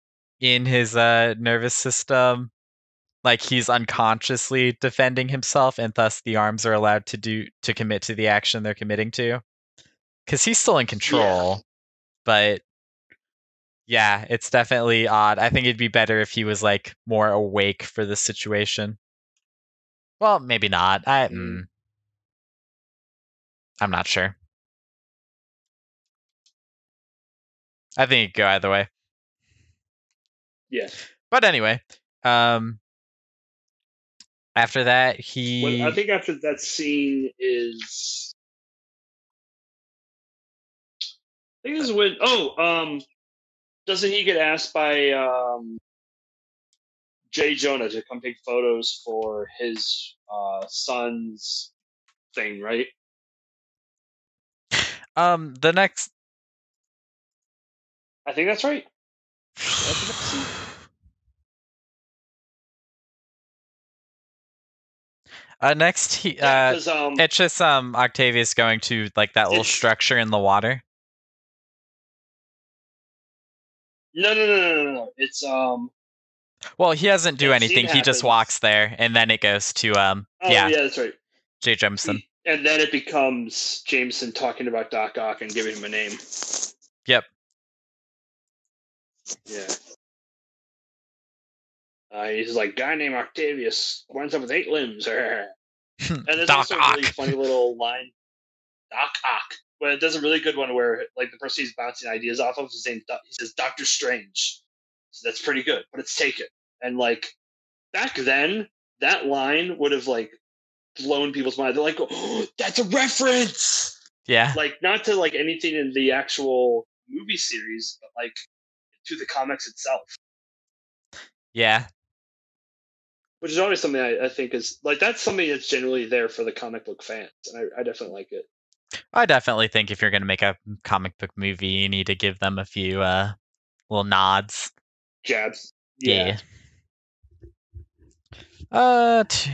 in his nervous system, like he's unconsciously defending himself, and thus the arms are allowed to commit to the action they're committing to. Because he's still in control, yeah. But yeah, it's definitely odd. I think it'd be better if he was like more awake for this situation. Well, maybe not. I'm not sure. I think it'd go either way. Yeah. But anyway, after that, I think after that scene is. I think this is when. Doesn't he get asked by Jay Jonah to come take photos for his son's thing, right? The next. I think that's right. Next, it's just Octavius going to like that little structure in the water. No. It's Well, he doesn't do that scene anything. He just happens. walks there, and then it goes to Yeah, that's right. J. Jameson. And then it becomes Jameson talking about Doc Ock and giving him a name. Yep. Yeah. He's like, guy named Octavius winds up with 8 limbs. And there's Doc also a really funny little line, Doc Ock. But it does a really good one where, like, the person he's bouncing ideas off of is named, he says Doctor Strange. So that's pretty good, but it's taken. And, like, back then, that line would have, like, blown people's minds. They're like, oh, that's a reference! Yeah. Like, not to, like, anything in the actual movie series, but, like, to the comics itself. Yeah. Which is always something I think is, like, that's something that's generally there for the comic book fans. And I definitely like it. I definitely think if you're going to make a comic book movie, you need to give them a few little nods. Jabs. Yeah. Also,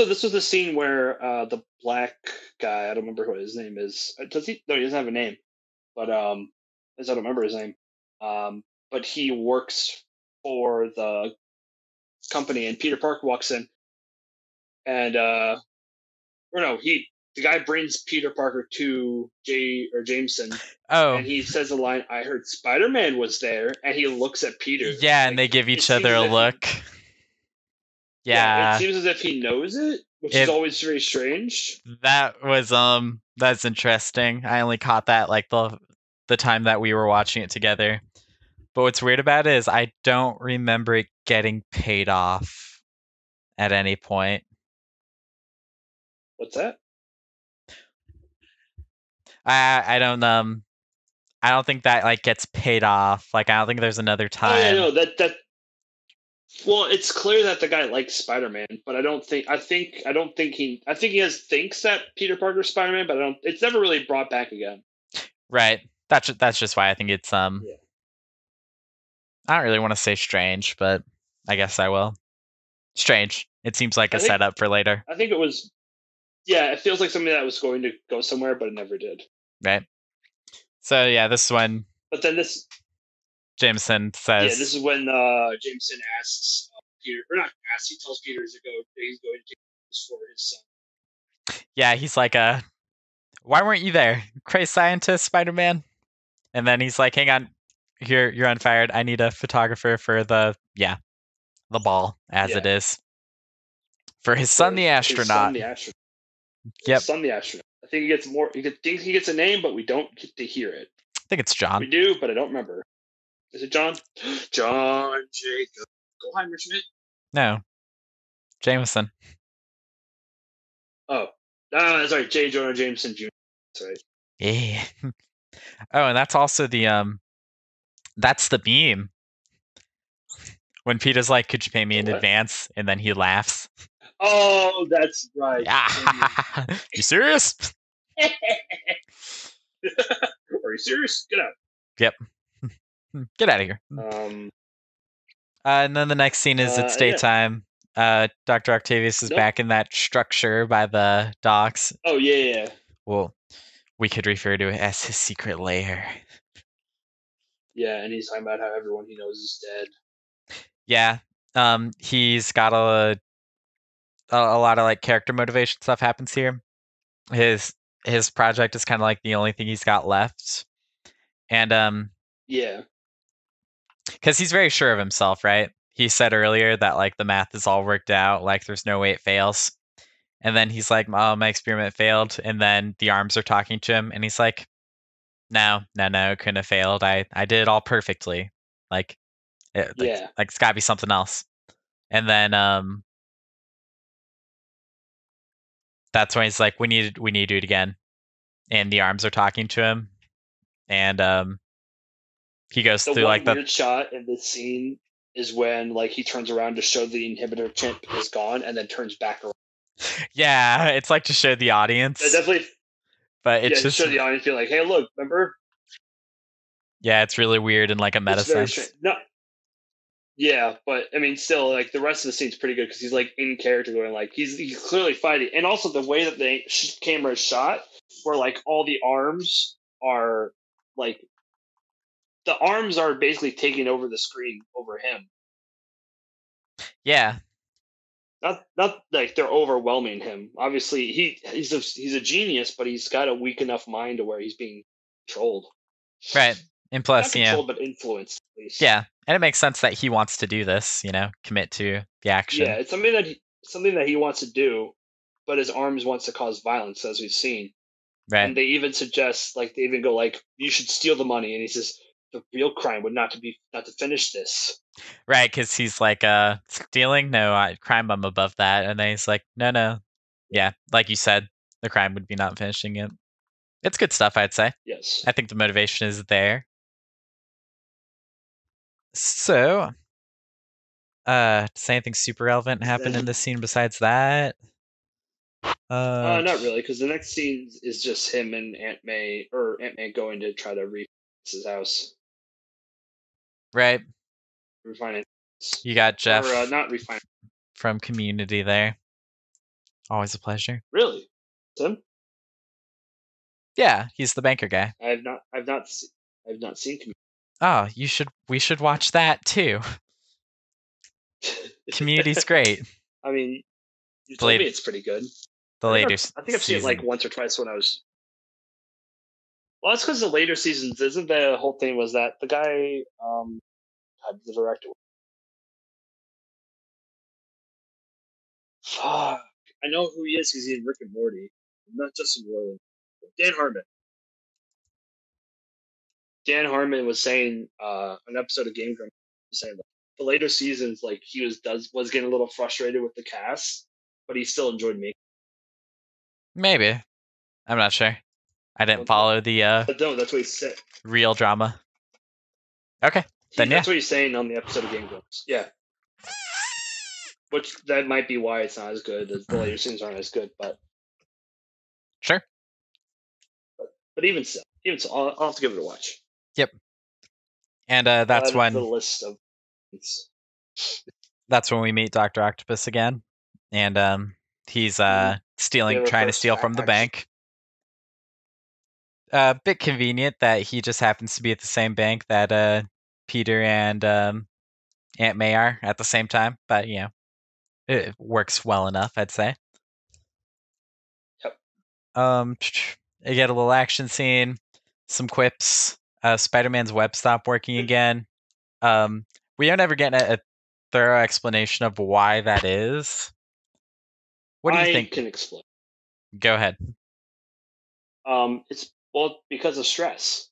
this was the scene where the black guy, I don't remember what his name is. Does he? No, he doesn't have a name. But I don't remember his name. But he works for the company, and Peter Parker walks in, and the guy brings Peter Parker to Jameson. Oh. And he says the line, I heard Spider-Man was there, and he looks at Peter. Yeah, like, and they give each other a look. Yeah. It seems as if he knows it, which is always very strange. That was that's interesting. I only caught that like the time that we were watching it together. But what's weird about it is I don't remember it getting paid off at any point. What's that? I don't think that like gets paid off. Like I don't think there's another time. Oh yeah, no, that. Well, it's clear that the guy likes Spider-Man, but I think he thinks that Peter Parker's Spider-Man, but it's never really brought back again. Right. That's just why I think it's I don't really want to say strange, but I guess I will. Strange. It seems like a setup for later. I think it was. Yeah, it feels like something that was going to go somewhere, but it never did. Right. So yeah, this one. But then this. Jameson says. Yeah, this is when Jameson asks Peter, or not asks, he tells Peter he's going to take this for his son. Yeah, he's like, why weren't you there? Crazy scientist, Spider-Man? And then he's like, hang on, you're unfired. I need a photographer for the ball, as it is. For his son, the astronaut. Yep. His son, the astronaut. I think he gets more. He thinks he gets a name, but we don't get to hear it. I think it's John. We do, but I don't remember. Is it John? John Jacob Goldheimer-Schmidt? No. Jameson. Oh. That's right. J. Jonah Jameson Jr. That's right. Yeah. Oh, and that's also that's the beam. When Peter's like, could you pay me in advance? And then he laughs. Oh, that's right. You serious? Are you serious? Get out. Yep. Get out of here. And then the next scene is it's daytime. Dr. Octavius is back in that structure by the docks. Oh, yeah. Well, we could refer to it as his secret lair. Yeah, and he's talking about how everyone he knows is dead. Yeah. He's got a lot of like character motivation stuff happens here. His project is kind of like the only thing he's got left. And yeah. Because he's very sure of himself, right? He said earlier that like the math is all worked out, like there's no way it fails. And then he's like, oh, my experiment failed. And then the arms are talking to him, and he's like, no, it couldn't have failed. I did it all perfectly. Like, it's gotta be something else. And then that's when he's like, we need to do it again. And the arms are talking to him, and he goes through like the weird shot in this scene is when like he turns around to show the inhibitor chip is gone and then turns back around. Yeah, it's like to show the audience. Definitely. But it's just to show the audience, be like, hey, look, remember? Yeah, it's really weird in like a meta sense. No. Yeah, but I mean, still, like the rest of the scene's pretty good because he's like in character, going like he's clearly fighting, and also the way that the camera is shot, where like all the arms are like the arms are basically taking over the screen over him, Yeah. Not like they're overwhelming him. Obviously, he's a genius, but he's got a weak enough mind to where he's being controlled. Right. And Not plus, controlled, but influenced at least. yeah. And it makes sense that he wants to do this, commit to the Yeah, action. it's something that he wants to do, but his arms wants to cause violence, as we've seen. Right. And they even suggest, like, they even go like, "You should steal the money," and he says, "The real crime would not to finish this." Right, because he's like, stealing? No, crime, I'm above that. And then he's like, no, no. Yeah, like you said, the crime would be not finishing it. It's good stuff, I'd say. Yes. I think the motivation is there. So, does anything super relevant happen in this scene besides that? Not really, because the next scene is just him and Aunt May going to try to refinance his house. Right. Refinance. You got Jeff Or not refinance. from Community there. Always a pleasure. Really? Tim? Yeah, he's the banker guy. I've not seen Community. Oh, we should watch that too. Community's great. I mean, you told me it's pretty good. The later I think I've seen it like once or twice when I was. Well, it's because the later seasons. Isn't the whole thing was that the guy, the director. Fuck, I know who he is because he's in Rick and Morty. Not Justin Roiland. Dan Harmon. Dan Harmon was saying an episode of Game Grumps saying like, the later seasons, like he was getting a little frustrated with the cast, but he still enjoyed making. Maybe. I'm not sure. I didn't follow the no, that's what he said. Real drama. Okay. Then That's what he's saying on the episode of Game Grumps. Yeah. Which that might be why it's not as good. The later scenes aren't as good, but sure. But even so, I'll have to give it a watch. Yep. And that's when the list of. That's when we meet Dr. Octopus again, and he's trying to steal from the bank. A bit convenient that he just happens to be at the same bank that Peter and Aunt May are at the same time, but it works well enough, I'd say. Yep. You get a little action scene, some quips. Spider-Man's web stopped working again. We don't ever get a thorough explanation of why that is. What do you think? I can explain. Go ahead. It's because of stress.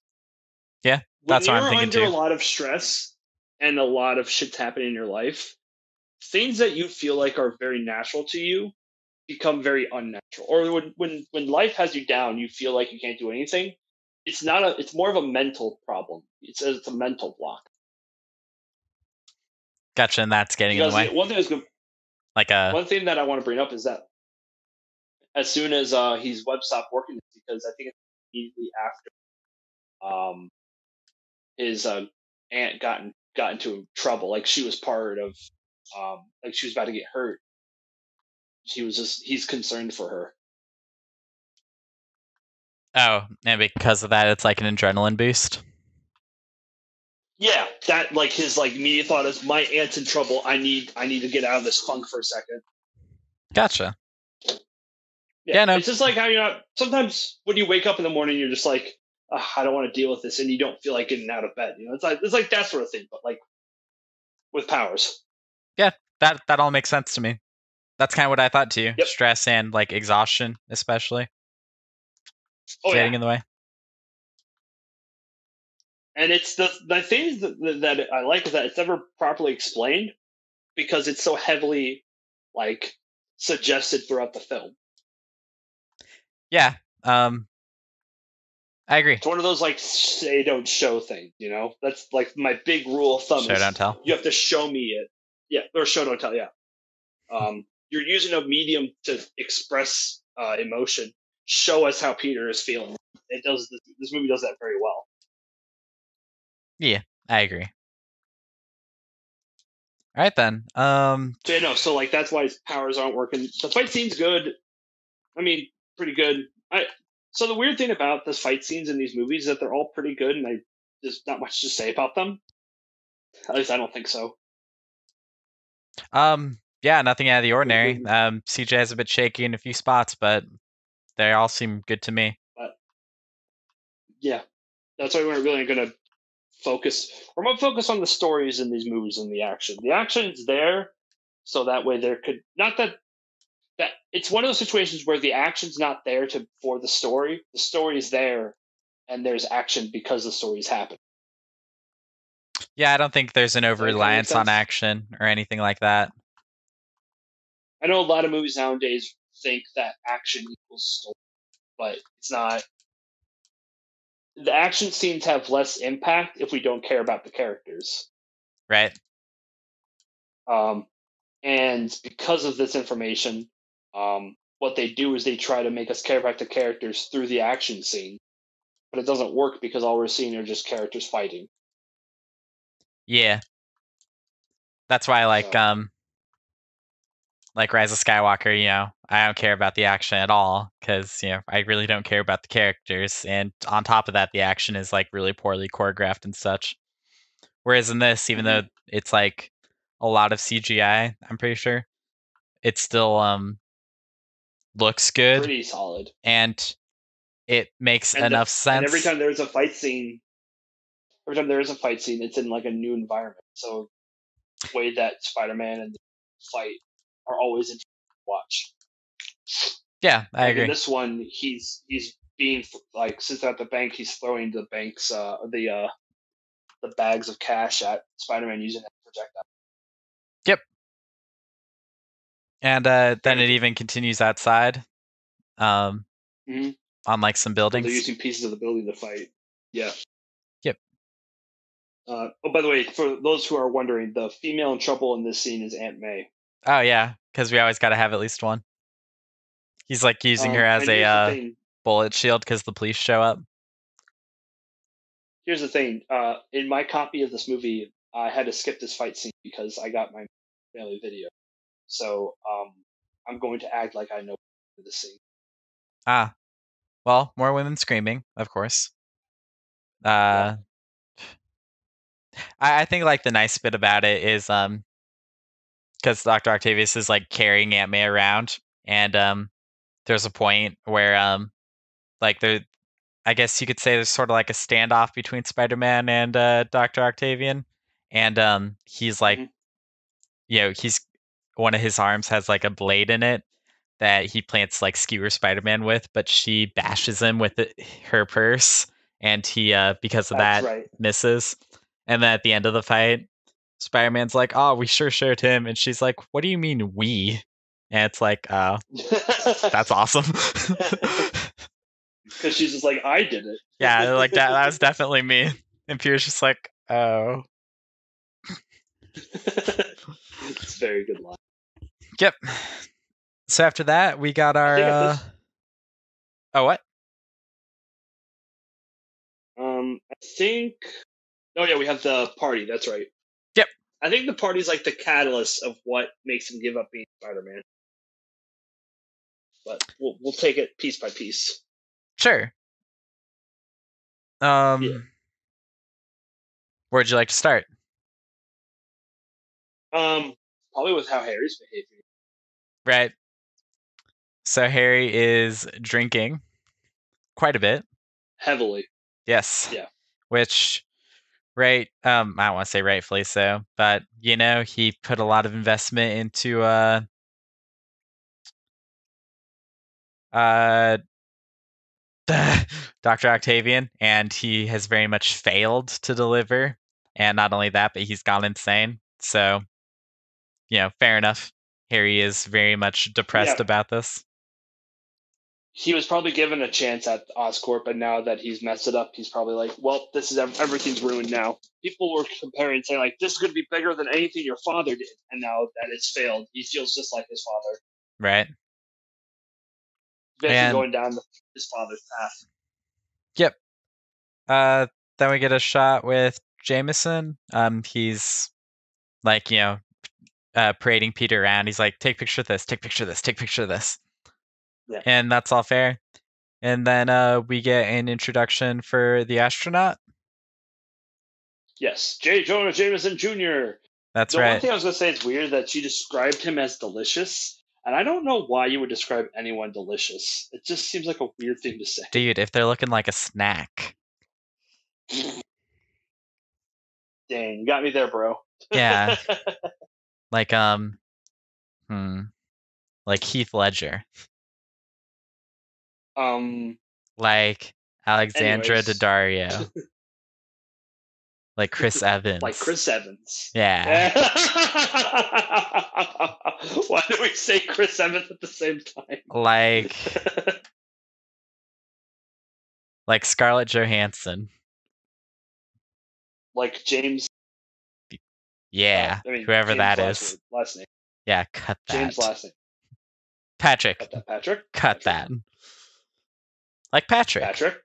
Yeah, that's what I'm thinking too. When you're under a lot of stress and a lot of shit's happening in your life, things that you feel like are very natural to you become very unnatural. Or when life has you down, you feel like you can't do anything. It's more of a mental problem. It's a mental block. Gotcha, and that's getting in the way. One thing that I want to bring up is that as soon as his web stopped working, because I think it's immediately after his aunt got into trouble, like she was part of, like she was about to get hurt. He's concerned for her. Oh, and because of that, it's like an adrenaline boost. Yeah, that like his like immediate thought is, my aunt's in trouble. I need to get out of this funk for a second. Gotcha. Yeah, no. It's just like how you're not. Sometimes when you wake up in the morning, you're just like, I don't want to deal with this, and you don't feel like getting out of bed. It's like that sort of thing, but like with powers. Yeah, that all makes sense to me. That's kind of what I thought too. Yep. Stress and like exhaustion, especially. Getting in the way. And it's the things that I like is that it's never properly explained because it's so heavily like suggested throughout the film. Yeah, I agree. It's one of those like say don't show things, That's like my big rule of thumb. Show don't tell. You have to show me it. Yeah, or show don't tell. Yeah. You're using a medium to express emotion. Show us how Peter is feeling. It does. This movie does that very well. Yeah, I agree. All right then. So like that's why his powers aren't working. The fight scene's good. I mean, pretty good. So the weird thing about the fight scenes in these movies is that they're all pretty good, and there's not much to say about them. At least I don't think so. Yeah, nothing out of the ordinary. But CJ is a bit shaky in a few spots, but they all seem good to me. yeah, that's why we're really going to focus. We're going to focus on the stories in these movies and the action. The action's there, so that way there could not that it's one of those situations where the action's not there for the story. The story is there, and there's action because the story's happening. Yeah, I don't think there's an Does over that kind of make reliance on sense? action or anything like that. I know a lot of movies nowadays think that action equals story, but it's not. The action scenes have less impact if we don't care about the characters. Right. And because of this information, what they do is they try to make us care about the characters through the action scene, but it doesn't work because all we're seeing are just characters fighting. Yeah. That's why like Rise of Skywalker, I don't care about the action at all because, I really don't care about the characters. And on top of that, the action is like really poorly choreographed and such. Whereas in this, even though it's like a lot of CGI, I'm pretty sure, it still looks good Pretty solid. and it makes enough And every sense. time there's a fight scene, it's in like a new environment. So the way that Spider-Man and the fight are always interesting to watch. Yeah, I Like agree. in this one, he's being like, since they're at the bank, he's throwing the bags of cash at Spider-Man using that projectile. Yep. And then Very it cool. even continues outside on like some So they're buildings. using pieces of the building to fight. Yeah. Yep. Oh, by the way, for those who are wondering, the female in trouble in this scene is Aunt May. Oh yeah, because we always got to have at least one. He's like using her as And here's the a thing. bullet shield because the police show up. Here's the thing. In my copy of this movie, I had to skip this fight scene because I got my family video. So I'm going to act like I know the scene. Ah, well, more women screaming, of course. Yeah. I think like the nice bit about it is because Dr. Octavius is like carrying Aunt May around, and there's a point where like there, I guess you could say there's sort of like a standoff between Spider-Man and Dr. Octavian, and he's like, he's one of his arms has like a blade in it that he plants like skewer Spider-Man with, but she bashes him with her purse, and he because of That's that right. misses. And then at the end of the fight, Spider-Man's like, "Oh, we sure showed him," and she's like, "What do you mean we?" And it's like, "Oh, that's awesome." Because she's just like, I did it. Yeah, like that was definitely me. And Pierre's just like, "Oh." It's a very good line. Yep. So after that, we got our. Oh, what? I think. Oh yeah, we have the party. That's right. Yep. I think the party's like the catalyst of what makes him give up being Spider-Man. But we'll take it piece by piece. Sure. Yeah. Where'd you like to start? Probably with how Harry's behaving. Right. So Harry is drinking quite a bit. Heavily. Yes. Yeah. Which, right, I don't want to say rightfully so, but he put a lot of investment into Dr. Octavian, and he has very much failed to deliver. And not only that, but he's gone insane. So, fair enough. Harry is very much depressed about this. He was probably given a chance at Oscorp, and now that he's messed it up, he's probably like, well, this is everything's ruined now. People were comparing, saying like, this is going to be bigger than anything your father did, and now that it's failed, he feels just like his father. Right. Basically going down his father's path. Yep. Then we get a shot with Jameson. He's like, parading Peter around. He's like, take picture of this, take picture of this, take picture of this. Yeah. And that's all fair. And then we get an introduction for the astronaut. Yes, J. Jonah Jameson Jr., That's The one right. thing I was gonna say is weird that she described him as delicious, and I don't know why you would describe anyone delicious. It just seems like a weird thing to say. Dude, if they're looking like a snack. Dang, you got me there, bro. Yeah. Like, like Heath Ledger. Like Alexandra Anyways. Daddario. Like Chris Evans. Like Chris Evans. Yeah. Why do we say Chris Evans at the same time? Like Scarlett Johansson. Like James. Yeah. Whoever James that is. last name. Yeah, cut that. James last name. Patrick. Cut that, Patrick. Cut that. Like Patrick. Patrick.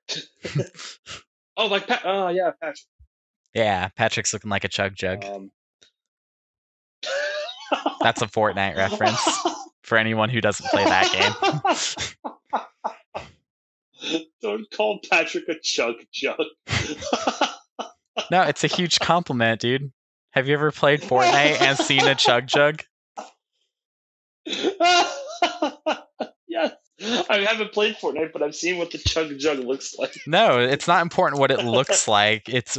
Oh, like yeah, Patrick. Yeah, Patrick's looking like a chug jug. That's a Fortnite reference for anyone who doesn't play that game. Don't call Patrick a chug jug. No, it's a huge compliment, dude. Have you ever played Fortnite and seen a chug jug? Yes. I haven't played Fortnite, but I've seen what the chug jug looks like. No, it's not important what it looks like. It's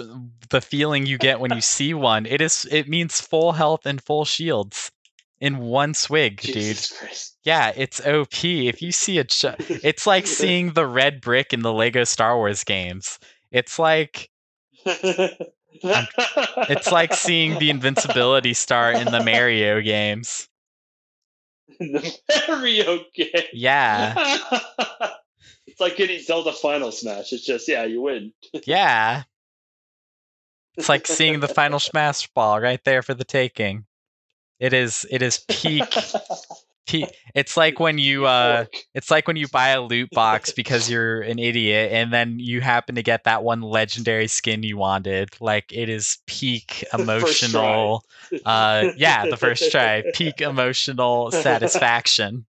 the feeling you get when you see one. It means full health and full shields in one swig, Jesus dude. Christ. Yeah, it's OP. If you see it's like seeing the red brick in the Lego Star Wars games. It's like it's like seeing the invincibility star in the Mario games. The Mario game. Yeah. It's like getting Zelda Final Smash. It's just, yeah, you win. Yeah. It's like seeing the final smash ball right there for the taking. It is peak. It's like when you buy a loot box because you're an idiot and then you happen to get that one legendary skin you wanted. Like, it is peak emotional the first try. Peak emotional satisfaction.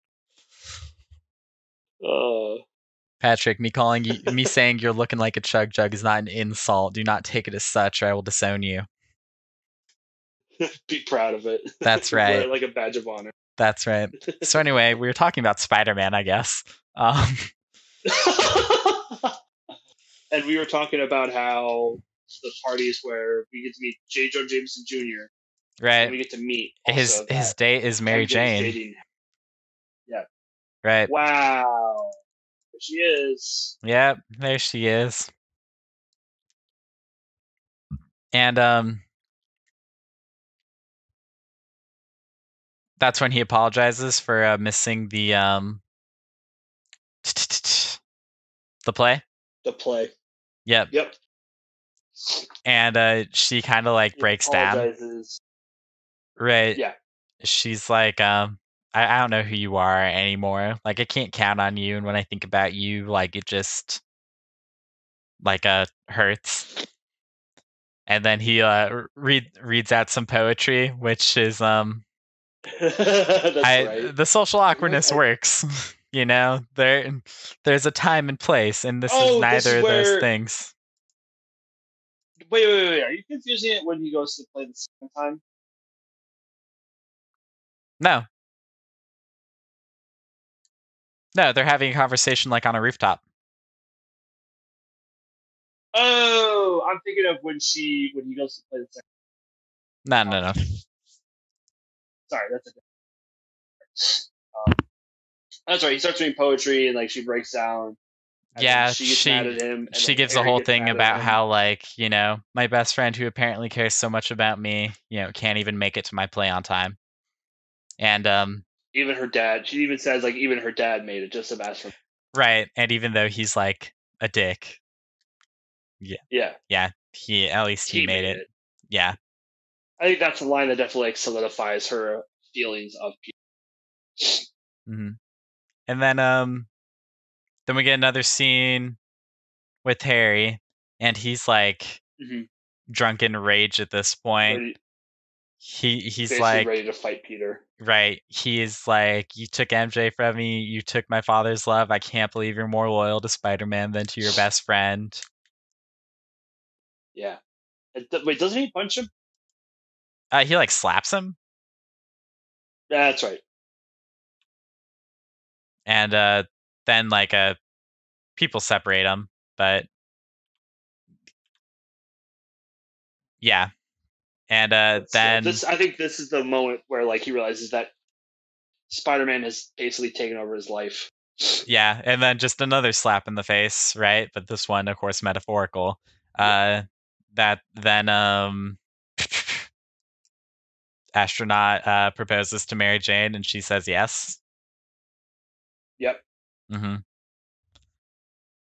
Patrick, me saying you're looking like a chug jug is not an insult. Do not take it as such, or I will disown you. Be proud of it. That's right. Wear it like a badge of honor. That's right. So anyway, we were talking about Spider-Man, I guess. And we were talking about how the parties where we get to meet J. Jonah Jameson Jr. Right. And we get to meet his date is Mary Jane. Yeah. Right. Wow. There she is. Yep, there she is. And that's when he apologizes for missing the play. The play. Yep. And she kind of like breaks down. Right. Yeah. She's like, I don't know who you are anymore. Like, I can't count on you, and when I think about you, like, it just like hurts. And then he reads out some poetry, which is That's right. The social awkwardness works. You know, there's a time and place, and this is neither of those things. Wait. Are you confusing it when he goes to play the second time? No, they're having a conversation like on a rooftop. Oh, I'm thinking of when he goes to play the second. No. Sorry, that's that's right. He starts reading poetry and like she breaks down. Yeah, she gets mad at him. She gives the whole thing about how, like, you know, my best friend who apparently cares so much about me, you know, can't even make it to my play on time. And even her dad. She even says like even her dad made it just to ask for. Right, and even though he's like a dick. Yeah. He at least he made it. Yeah. I think that's a line that definitely like solidifies her feelings of people. Mm-hmm. And then we get another scene with Harry, and he's like drunk in rage at this point. He's like ready to fight Peter. Right. He is like, you took MJ from me, you took my father's love. I can't believe you're more loyal to Spider-Man than to your best friend. Yeah. Wait, doesn't he punch him? He like slaps him, That's right. and then like people separate him, but yeah, and But still, then this I think this is the moment where like he realizes that Spider-Man has basically taken over his life. yeah, and then just another slap in the face, right? But this one, of course, metaphorical. Yeah. That then astronaut proposes to Mary Jane, and she says yes. Yep. Hmm.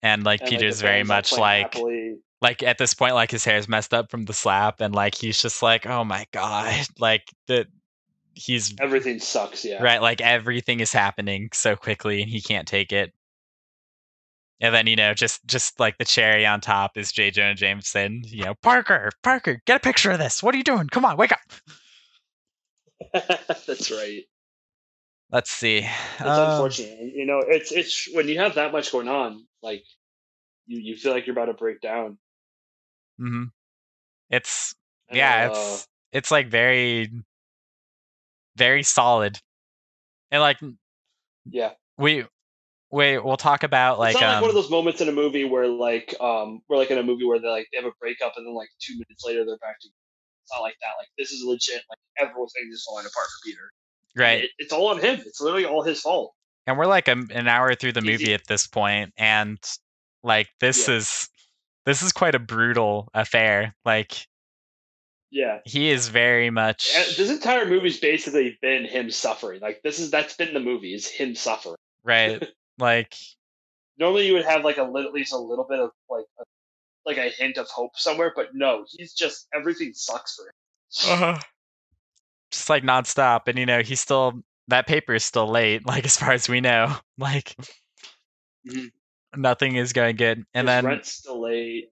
And like And like the Peter's very band's all much playing happily. like at this point, like his hair's messed up from the slap, and like he's just like, oh my god, like that he's Everything sucks. Yeah. right, like everything is happening so quickly, and he can't take it. And then just like the cherry on top is J. Jonah Jameson. Parker, get a picture of this. What are you doing? Come on, wake up. That's right. Let's see. It's unfortunate. It's when you have that much going on, like you feel like you're about to break down. Mm-hmm. It's And it's like very very solid, and like yeah, we'll talk about it's like not like one of those moments in a movie where we're like in a movie where they have a breakup and then like 2 minutes later they're back together. It's not like that. Like this is legit. Like everything is falling apart for Peter. right. It's all on him. It's literally all his fault. And we're like an hour through the movie Easy. at this point, and like Yeah. this is quite a brutal affair. Like Yeah. he is very much This entire movie's basically been him suffering. Like that's been the movie is him suffering. right. Like Normally you would have like at least a little bit of like a hint of hope somewhere, but no, he's just everything sucks for him. just like nonstop, and he's still that paper is still late. Like as far as we know, like nothing is going good. And His then rent's still late.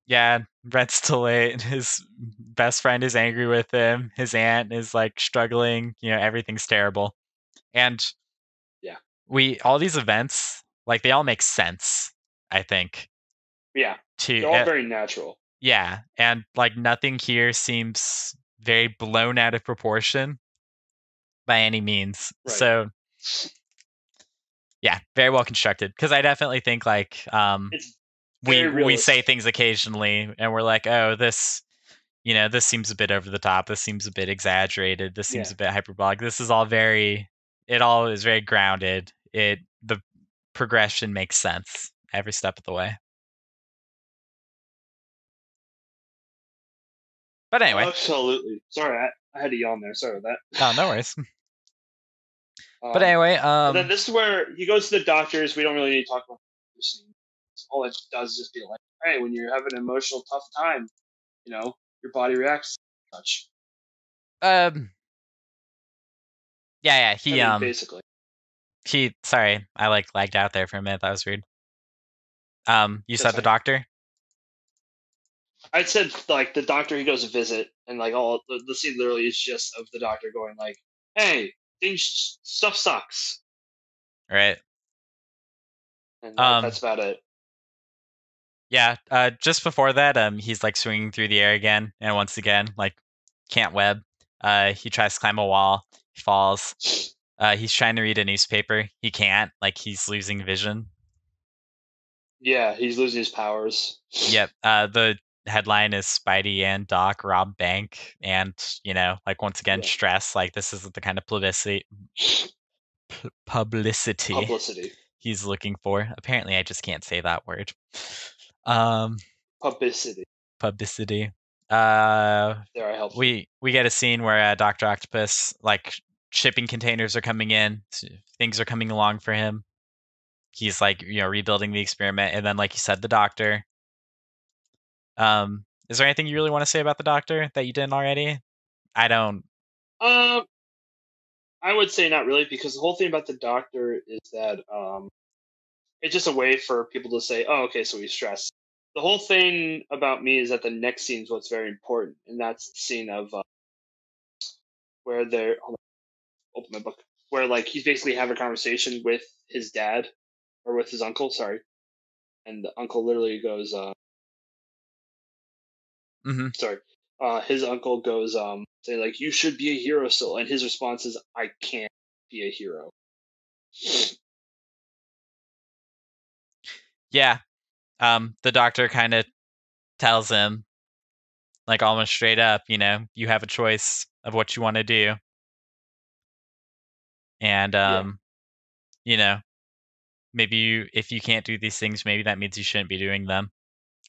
yeah, rent's still late. His best friend is angry with him. His aunt is like struggling. Everything's terrible. And Yeah. all these events, like they all make sense, I think. Yeah. To They're all very natural. yeah, and like nothing here seems very blown out of proportion by any means. Right. So yeah, very well constructed. Because I definitely think like It's we very realistic. say things occasionally, and we're like, oh, this this seems a bit over the top. This seems a bit exaggerated. This seems a bit hyperbolic. This is all it all is very grounded. The progression makes sense every step of the way. But anyway. Absolutely. Sorry, I had to yawn there. Sorry about that. Oh, no worries. But anyway, and then this is where he goes to the doctors. We don't really need to talk about the scene. All it does is just be like, hey, when you're having an emotional tough time, your body reacts to touch. Yeah, basically. Sorry, I like lagged out there for a minute. That was weird. You said the doctor? I said like the doctor he goes to visit, and like all the scene literally is just of the doctor going like, "Hey, stuff sucks." Right. And that's about it. Yeah. Just before that, he's like swinging through the air again, and once again, like can't web. He tries to climb a wall. He falls. He's trying to read a newspaper. He can't. Like he's losing vision. Yeah, he's losing his powers. Yep. The headline is Spidey and Doc rob bank, and like once again, stress. Like this is the kind of publicity he's looking for. Apparently, I just can't say that word. Publicity. There I helped. We get a scene where Dr. Octopus, like shipping containers are coming in, things are coming along for him. He's like rebuilding the experiment, and then like you said, the doctor. Is there anything you really want to say about the doctor that you didn't already? I don't. I would say not really, because the whole thing about the doctor is that it's just a way for people to say, "Oh, okay, so he's stressed." The whole thing about me is that the next scene is what's very important, and that's the scene of where they're open my book, where like he's basically having a conversation with his dad or with his uncle, sorry, and the uncle literally goes, mm-hmm. sorry, his uncle goes, say like, "You should be a hero still," and his response is, "I can't be a hero." Yeah. The doctor kind of tells him, like almost straight up, you have a choice of what you want to do. And maybe if you can't do these things, maybe that means you shouldn't be doing them.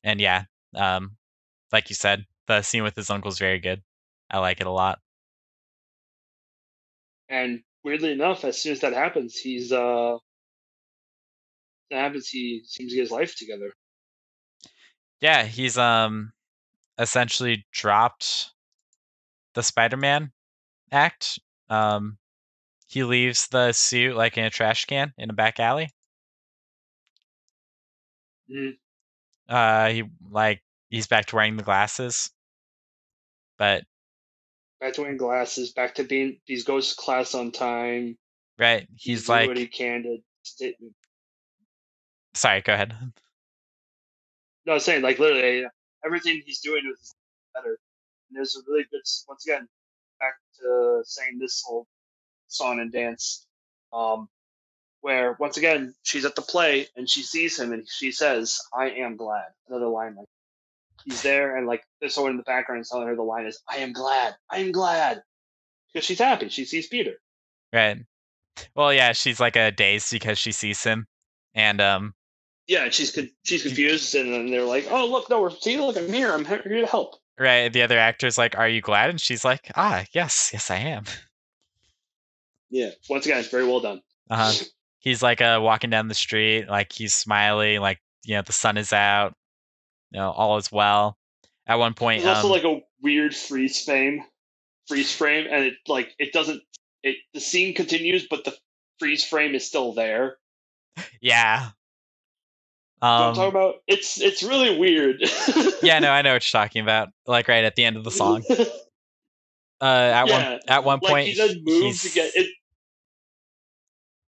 And yeah, like you said, the scene with his uncle is very good. I like it a lot. And weirdly enough, as soon as that happens, he seems to get his life together. Yeah, he's essentially dropped the Spider-Man act. He leaves the suit like in a trash can in a back alley. Mm. He's back to wearing the glasses, but Back to wearing glasses, back to being he's goes to class on time. right, He's he's doing what he like, can to stay. sorry, go ahead. No, I was saying like literally everything he's doing with his better. And there's a really good once again back to saying this whole song and dance, where once again she's at the play and she sees him and she says, "I am glad." Another line like he's there and like there's someone in the background telling her the line is, "I am glad, I am glad," because she's happy. She sees Peter. Right. Well, yeah, she's like a dazed because she sees him, and Yeah, she's confused, and then they're like, "Oh, look, no, look, I'm here. I'm here to help." right, the other actor's like, "Are you glad?" And she's like, yes, I am. Yeah, once again, it's very well done. He's like walking down the street, like he's smiling, like the sun is out, all is well. At one point, There's also like a weird freeze frame, and it doesn't. The scene continues, but the freeze frame is still there. Yeah. You know what I'm talking about? It's really weird. Yeah, no, I know what you're talking about. Like right at the end of the song. At one like point, he does move to get it.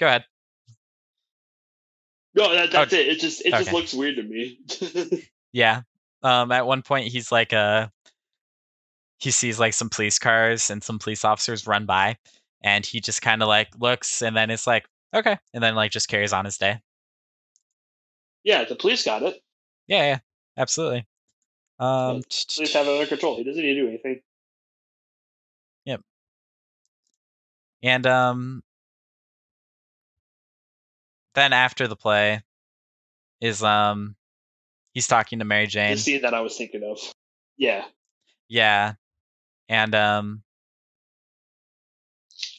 Go ahead. No, that's it. It just okay. looks weird to me. Yeah. At one point, he's like he sees like some police cars and some police officers run by, and he just kind of like looks, and then it's like okay, and then like just carries on his day. Yeah, the police got it. Yeah, absolutely. Police have it under control. He doesn't need to do anything. Yep. And then after the play is he's talking to Mary Jane. The scene that I was thinking of. Yeah. Yeah. And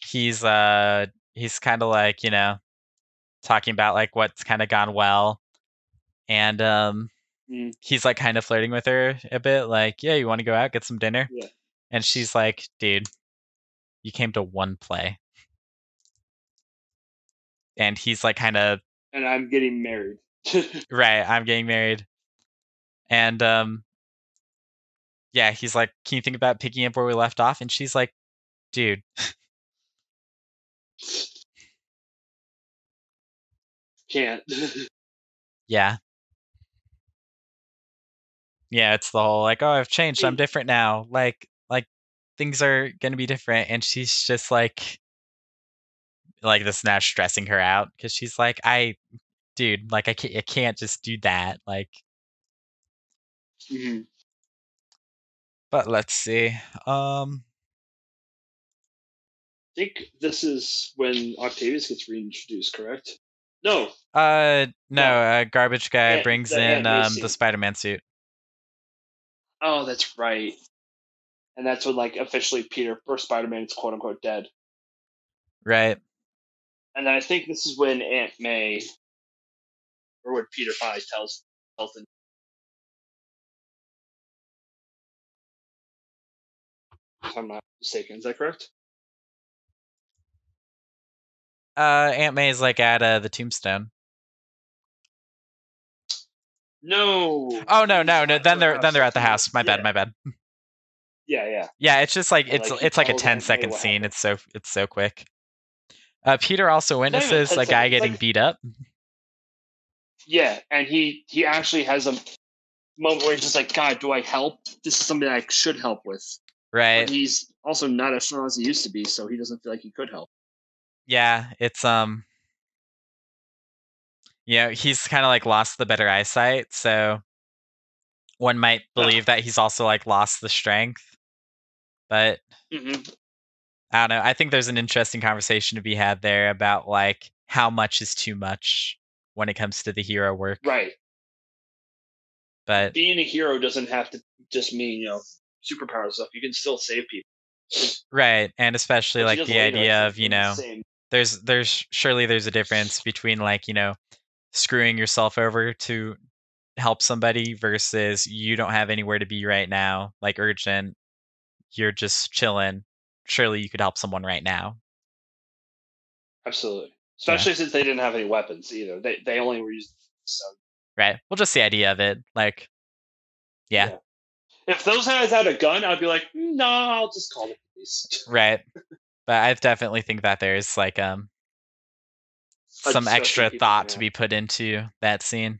he's kind of like, talking about like what's kind of gone well. And he's like kind of flirting with her a bit, like, yeah, you want to go out, get some dinner? Yeah. And she's like, dude, you came to one play. And he's like kind of, and I'm getting married. right, I'm getting married. And yeah, he's like, can you think about picking up where we left off? And she's like, dude. Can't. Yeah. Yeah, it's the whole like, oh, I've changed, I'm different now. Like things are gonna be different. And she's just like this now stressing her out because she's like, dude, like I can't just do that. Like, Mm-hmm. but let's see. I think this is when Octavius gets reintroduced, correct? No. No. Garbage guy brings in the Spider-Man suit. Oh, that's right. And that's when like officially Peter or Spider-Man is quote unquote dead. Right. And then I think this is when Aunt May, or when Peter finally tells them. If I'm not mistaken, is that correct? Aunt May's like at the tombstone. No. Oh no. Then they're at the house. My bad. Yeah. Yeah, it's just like it's like a 10-second scene. It's so quick. Peter also witnesses a guy getting beat up. Yeah, and he actually has moment where he's just like, God, do I help? This is something I should help with. Right. But he's also not as strong as he used to be, so he doesn't feel like he could help. Yeah, it's he's kind of like lost the better eyesight, so one might believe that he's also like lost the strength. But I don't know. I think there's an interesting conversation to be had there about like how much is too much when it comes to the hero work. Right. But being a hero doesn't have to just mean, superpower stuff. You can still save people. Right, and especially Which he like does the later, I idea think, of, same. there's surely there's a difference between like, screwing yourself over to help somebody versus you don't have anywhere to be right now, like urgent, you're just chilling. Surely you could help someone right now. Absolutely. Especially since they didn't have any weapons either. They only were using Right. Well, just the idea of it, like, yeah. If those guys had a gun, I'd be like, no, I'll just call the police. Right. But I definitely think that there's like some extra thought to be put into that scene.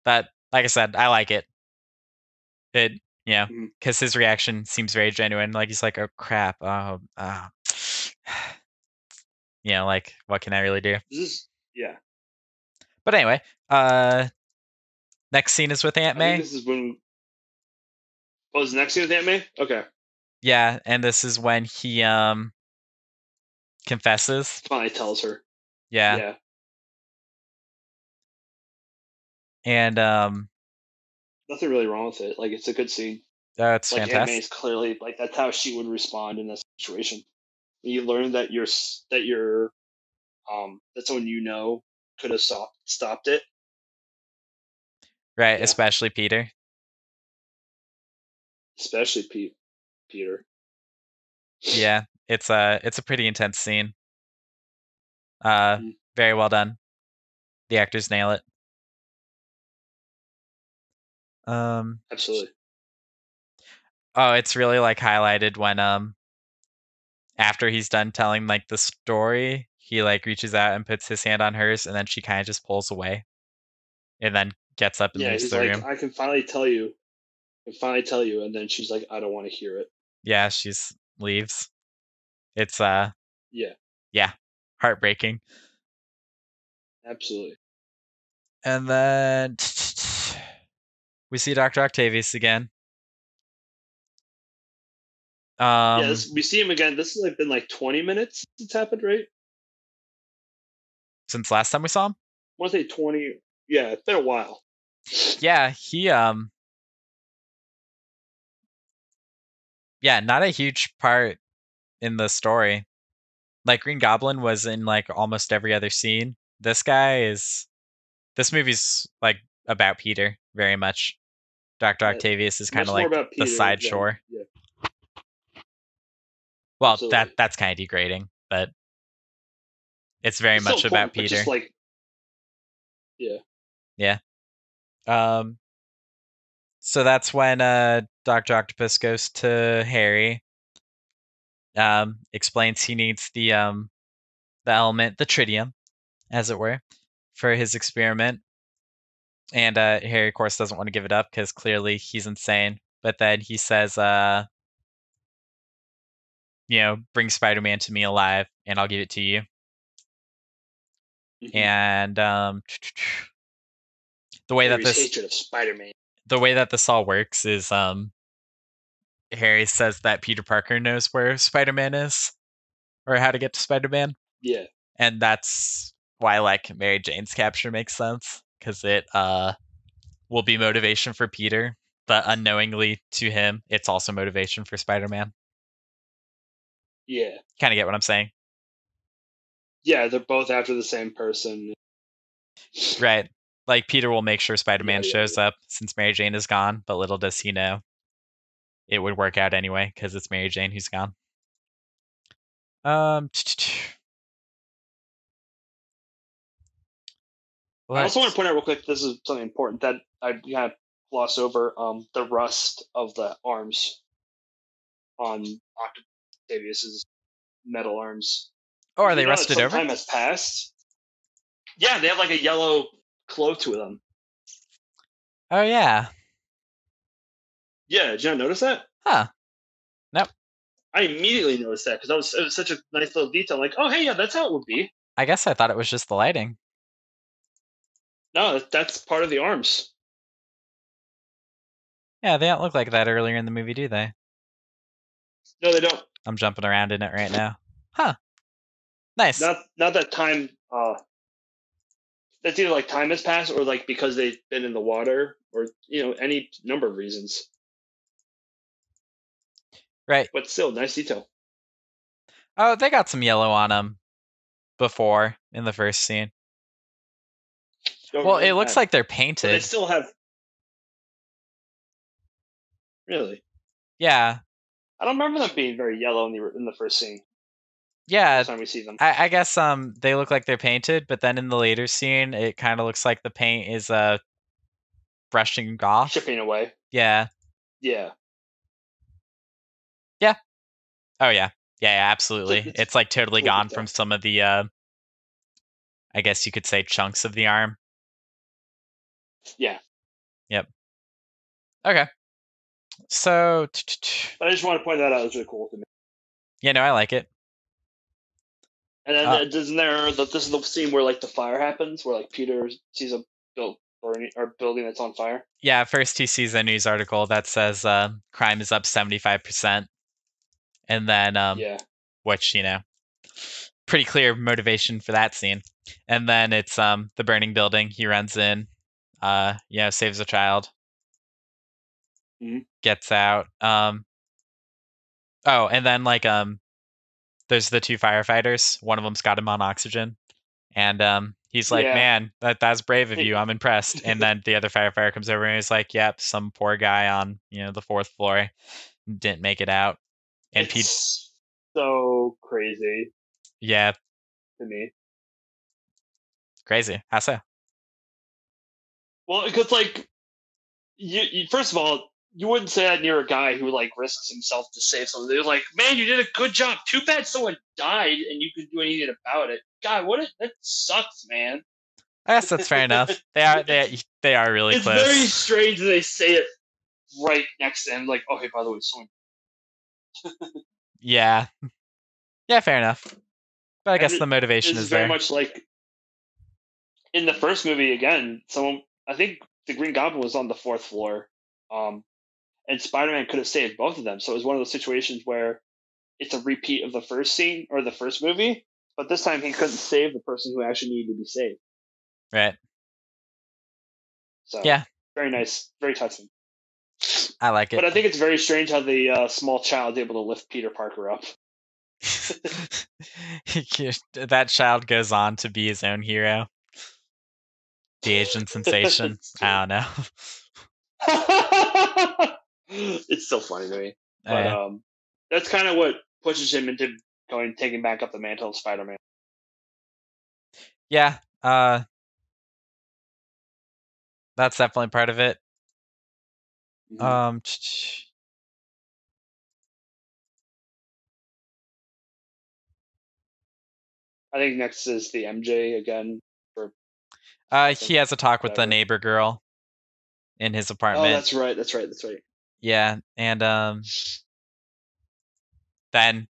But like I said, I like it. It, because his reaction seems very genuine. Like he's like, "Oh crap! Like what can I really do?" But anyway, next scene is with Aunt May. I think this is when. Oh, is the next scene with Aunt May? Okay. Yeah, and this is when he confesses. Finally tells her. Yeah. And nothing really wrong with it. Like it's a good scene. That's like fantastic. Aunt May is clearly like that's how she would respond in this situation. You learn that you're that someone could have stopped it. Right, especially Peter. Especially Peter. Yeah, it's a pretty intense scene. Very well done. The actors nail it. Absolutely. Oh, it's really like highlighted when after he's done telling like the story, he like reaches out and puts his hand on hers, and then she kind of just pulls away, and then gets up and leaves the room. I can finally tell you. And then she's like, I don't want to hear it. Yeah, she's leaves. It's yeah, heartbreaking. Absolutely. And then we see Dr. Octavius again. We see him again. This has like been like 20 minutes since it's happened, right? Since last time we saw him? I want to say 20. Yeah, it's been a while. Yeah, he not a huge part in the story. Like Green Goblin was in like almost every other scene. This movie's like about Peter very much. Dr. Octavius is kind of like the side shore. Yeah. Well, absolutely. That's kind of degrading, but it's very much about Peter. Just like, yeah. So that's when Dr. Octopus goes to Harry. Explains he needs the element, the tritium, as it were, for his experiment. And Harry, of course, doesn't want to give it up because clearly he's insane. But then he says, bring Spider-Man to me alive, and I'll give it to you. Mm-hmm. And the way Harry's hatred of Spider-Man. The way that this all works is Harry says that Peter Parker knows where Spider-Man is, or how to get to Spider-Man. Yeah. And that's why like Mary Jane's capture makes sense, because it will be motivation for Peter, but unknowingly to him, it's also motivation for Spider-Man. Yeah. Kind of get what I'm saying? Yeah, they're both after the same person. Right. Like Peter will make sure Spider-Man shows up since Mary Jane is gone, but little does he know it would work out anyway because it's Mary Jane who's gone. I also want to point out real quick, this is something important that I kind of gloss over, the rust of the arms on Octavius's metal arms. Oh, are they rusted over? Time has passed. Yeah, they have like a yellow glow to them. Oh, yeah. Yeah, did you not notice that? Huh. Nope. I immediately noticed that because it was such a nice little detail. Like, oh, hey, yeah, that's how it would be. I guess I thought it was just the lighting. No, that's part of the arms. Yeah, they don't look like that earlier in the movie, do they? No, they don't. I'm jumping around in it right now. Huh. Nice. Not that time. That's either like time has passed or like because they've been in the water or any number of reasons. Right. But still, nice detail. Oh, they got some yellow on them before in the first scene. Well, it looks like they're painted. But they still have. Really? Yeah. I don't remember them being very yellow in the first scene. Yeah. First time we see them. I guess they look like they're painted, but then in the later scene, it kind of looks like the paint is brushing off, chipping away. Yeah. Yeah. Yeah. Oh yeah. Yeah, absolutely. It's like totally cool gone detail. from some of the I guess you could say chunks of the arm. Yeah. Yep. Okay. So But I just want to point that out. It's really cool to me. Yeah, no, I like it. And then isn't there this is the scene where like the fire happens, where like Peter sees a building that's on fire? Yeah, first he sees a news article that says crime is up 75%. And then yeah. Which, pretty clear motivation for that scene. And then it's the burning building. He runs in, saves a child. Mm-hmm. Gets out. And then there's the two firefighters. One of them's got him on oxygen. And he's like, man, that's brave of you. I'm impressed. And then the other firefighter comes over and he's like, yep, some poor guy on, the 4th floor didn't make it out. And it's so crazy. Yeah. To me. Crazy. How so? Well, because like you first of all, you wouldn't say that near a guy who like risks himself to save someone. They're like, man, you did a good job. Too bad someone died and you couldn't do anything about it. God, that sucks, man. I guess that's fair enough. They are really it's close. It's very strange that they say it right next to him, like, oh hey, by the way, someone. Yeah. Yeah, fair enough. But I guess the motivation is very there. much like in the first movie again, I think the Green Goblin was on the 4th floor. And Spider-Man could have saved both of them. So it was one of those situations where it's a repeat of the first scene or the first movie, but this time he couldn't save the person who actually needed to be saved. Right. So yeah, very nice, very touching. I like it. But I think it's very strange how the small child is able to lift Peter Parker up. That child goes on to be his own hero. The Asian sensation. I don't know. It's still funny to me. But that's kind of what pushes him into taking back up the mantle of Spider-Man. Yeah. That's definitely part of it. Mm-hmm. I think next is the MJ again. He has a talk with the neighbor girl in his apartment. Oh, that's right. Yeah, and then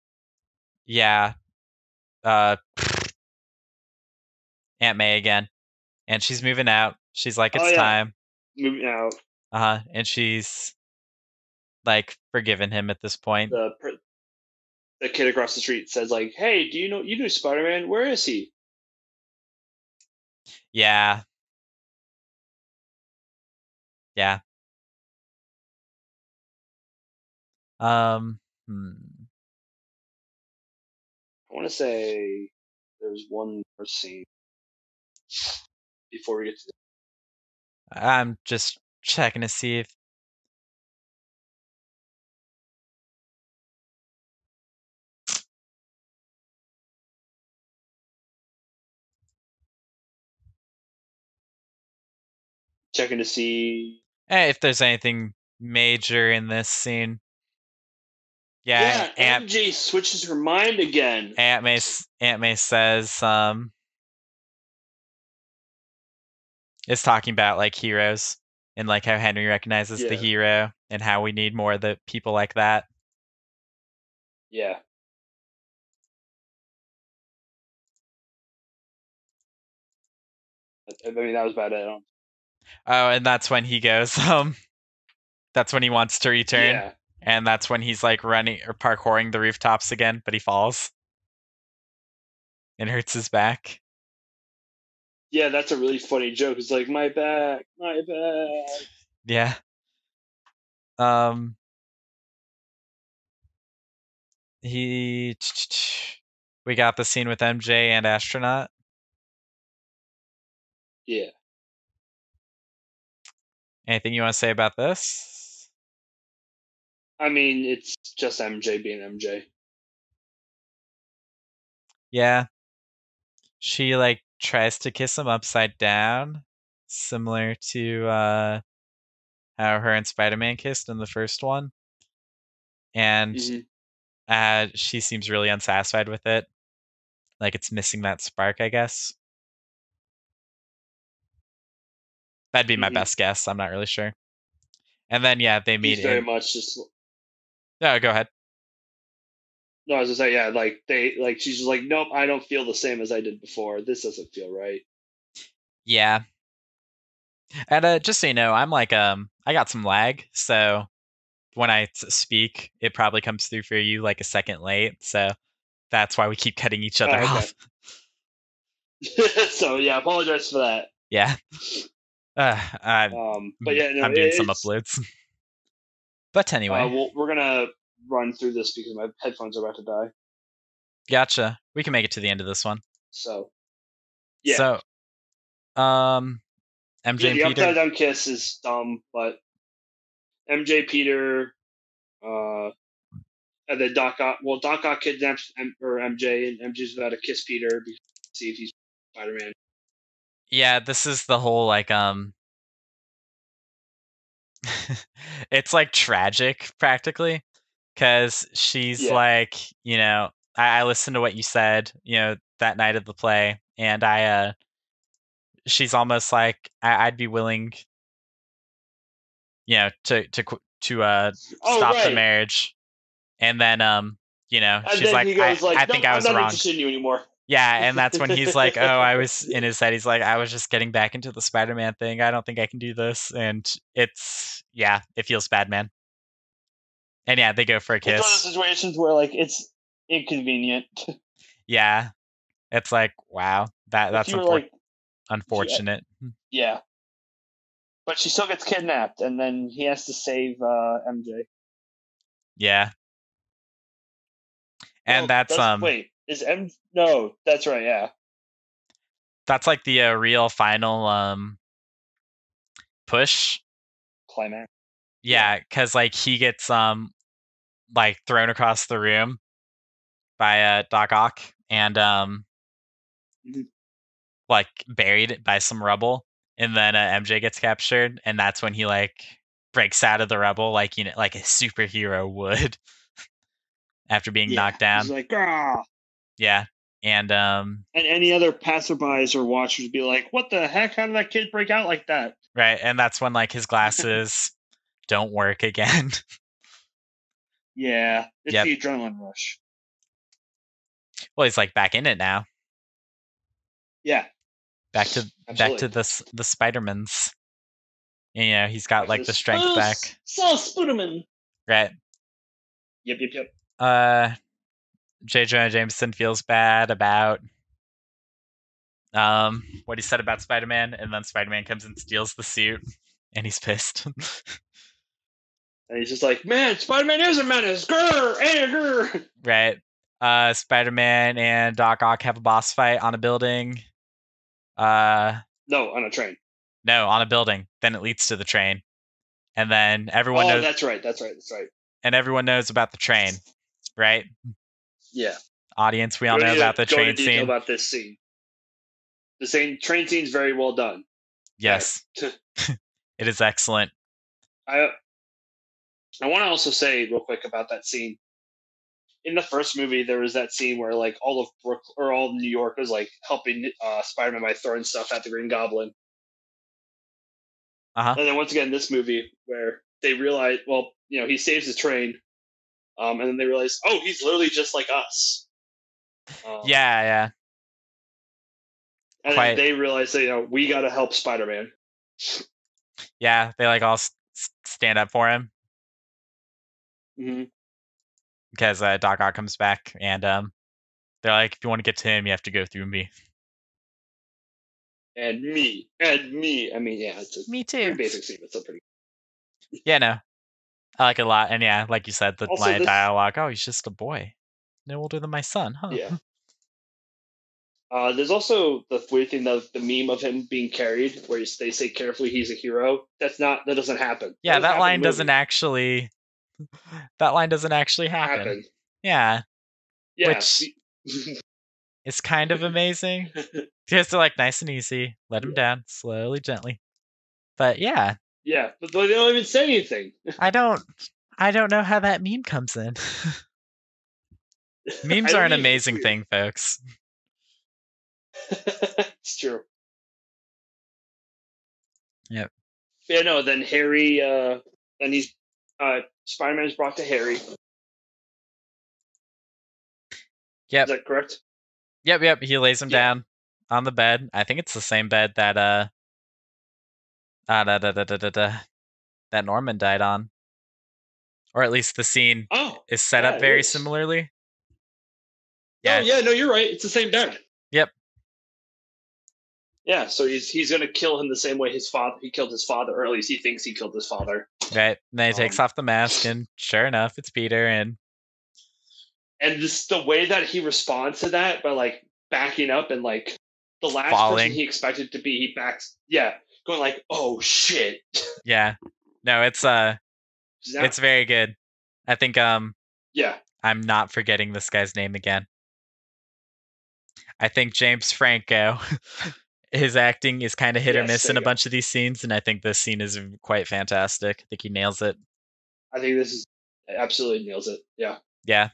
Aunt May again, and she's moving out. She's like, it's time. Moving out. And she's like forgiven him at this point. The kid across the street says like, "Hey, do you know Spider-Man? Where is he?" Yeah. Yeah. I want to say there's one more scene before we get to. I'm just checking to see if. Checking to see if there's anything major in this scene. Yeah, MJ switches her mind again. Aunt May says is talking about like heroes and like how Henry recognizes the hero and how we need more of the people like that. Yeah. I mean, that was about it. Oh, and that's when he goes, that's when he wants to return. Yeah. And that's when he's like running or parkouring the rooftops again, but he falls and hurts his back. Yeah, that's a really funny joke. It's like, my back, my back. Yeah. We got the scene with MJ and Astronaut. Yeah. Anything you want to say about this? I mean, it's just MJ being MJ. Yeah. She like tries to kiss him upside down, similar to how her and Spider-Man kissed in the first one. And she seems really unsatisfied with it. Like it's missing that spark, I guess. That'd be my best guess. I'm not really sure. And then yeah, they meet. He's very much just. No, go ahead. No, I was just saying, yeah, like she's just like, nope, I don't feel the same as I did before. This doesn't feel right. Yeah. And just so you know, I'm like I got some lag, so when I speak, it probably comes through for you like a second late. So that's why we keep cutting each other off. So yeah, apologize for that. Yeah. But yeah, no, I'm doing some uploads. But anyway, we're gonna run through this because my headphones are about to die. Gotcha. We can make it to the end of this one. So, yeah. So, MJ and the Peter. upside down kiss is dumb, but MJ, Peter, and then Doc Ock kidnaps MJ, and MJ's about to kiss Peter to see if he's Spider-Man. Yeah, this is the whole like it's like tragic practically, because she's like, you know, I listened to what you said, you know, that night of the play, and she's almost like I'd be willing, you know, to stop the marriage, and then you know, and she's like, he goes I think I was I'm not wrong. interested in you anymore. Yeah, and that's when he's like, oh, I was in his head. He's like, I was just getting back into the Spider-Man thing. I don't think I can do this, and it's it feels bad, man. And yeah, they go for a kiss. It's one of those situations where like it's inconvenient. Yeah, it's like wow, that's unfortunate. Yeah, but she still gets kidnapped, and then he has to save MJ. Yeah, and that's wait, is M? No, that's right. Yeah, that's like the real final push climax. Yeah, because like he gets like thrown across the room by Doc Ock and like buried by some rubble, and then MJ gets captured, and that's when he like breaks out of the rubble like, you know, like a superhero would after being knocked down. He's like, ah. Yeah, and any other passerbys or watchers would be like, what the heck? How did that kid break out like that? Right, and that's when like his glasses don't work again. Yeah, it's the adrenaline rush. Well, he's like back in it now. Yeah, back to the Spidermans. You know, he's got like the strength back. So Spiderman. Right. Yep. J. Jonah Jameson feels bad about what he said about Spider-Man, and then Spider-Man comes and steals the suit, and he's pissed. And he's just like, man, Spider-Man is a menace. Grr. Right. Spider-Man and Doc Ock have a boss fight on a building. No, on a train. No, on a building. Then it leads to the train. And then everyone knows. That's right. And everyone knows about the train, right? Yeah. Audience, we all know about the train scene. About this scene. The train scene is very well done. Yes. It is excellent. I want to also say real quick about that scene. In the first movie, there was that scene where like all of Brooklyn or all of New York was like helping Spider-Man by throwing stuff at the Green Goblin. And then once again, this movie where they realize, well, he saves the train, and then they realize, oh, he's literally just like us. Yeah. And then they realize that, we got to help Spider-Man. Yeah, they like all stand up for him. Mm-hmm. Because Doc Ock comes back, and they're like, if you want to get to him, you have to go through me. And me. I mean, yeah, it's me too. Pretty basic scene, but still pretty. Yeah, no, I like it a lot, and yeah, like you said, the Also, line of dialogue. Oh, he's just a boy, no older than my son, huh? Yeah. There's also the weird thing of the meme of him being carried, where they say carefully he's a hero. That doesn't happen. Yeah, that line doesn't actually. That line doesn't actually happen. Yeah. Yeah. Which is kind of amazing. Because they're like nice and easy, let him down slowly, gently. But yeah. Yeah, but they don't even say anything. I don't know how that meme comes in. Memes are an amazing thing, folks. It's true. Yep. Yeah, no, then Harry, then he's, Spider-Man is brought to Harry. Yep. Is that correct? Yep. He lays him down on the bed. I think it's the same bed that, that Norman died on. Or at least the scene is set up very similarly. Yeah. Oh, yeah, no, you're right. It's the same bed. Yep. Yeah, so he's gonna kill him the same way he killed his father, or at least he thinks he killed his father. Right. And then he takes off the mask, and sure enough, it's Peter. And this the way that he responds to that by like backing up and like the last falling. person he expected to be, he backs. Yeah, going like, oh shit. Yeah. No, it's very good. I think yeah. I'm not forgetting this guy's name again. I think James Franco. His acting is kind of hit or miss in a bunch of these scenes, and I think this scene is quite fantastic. I think he nails it. I think this is absolutely nails it. Yeah. Yeah.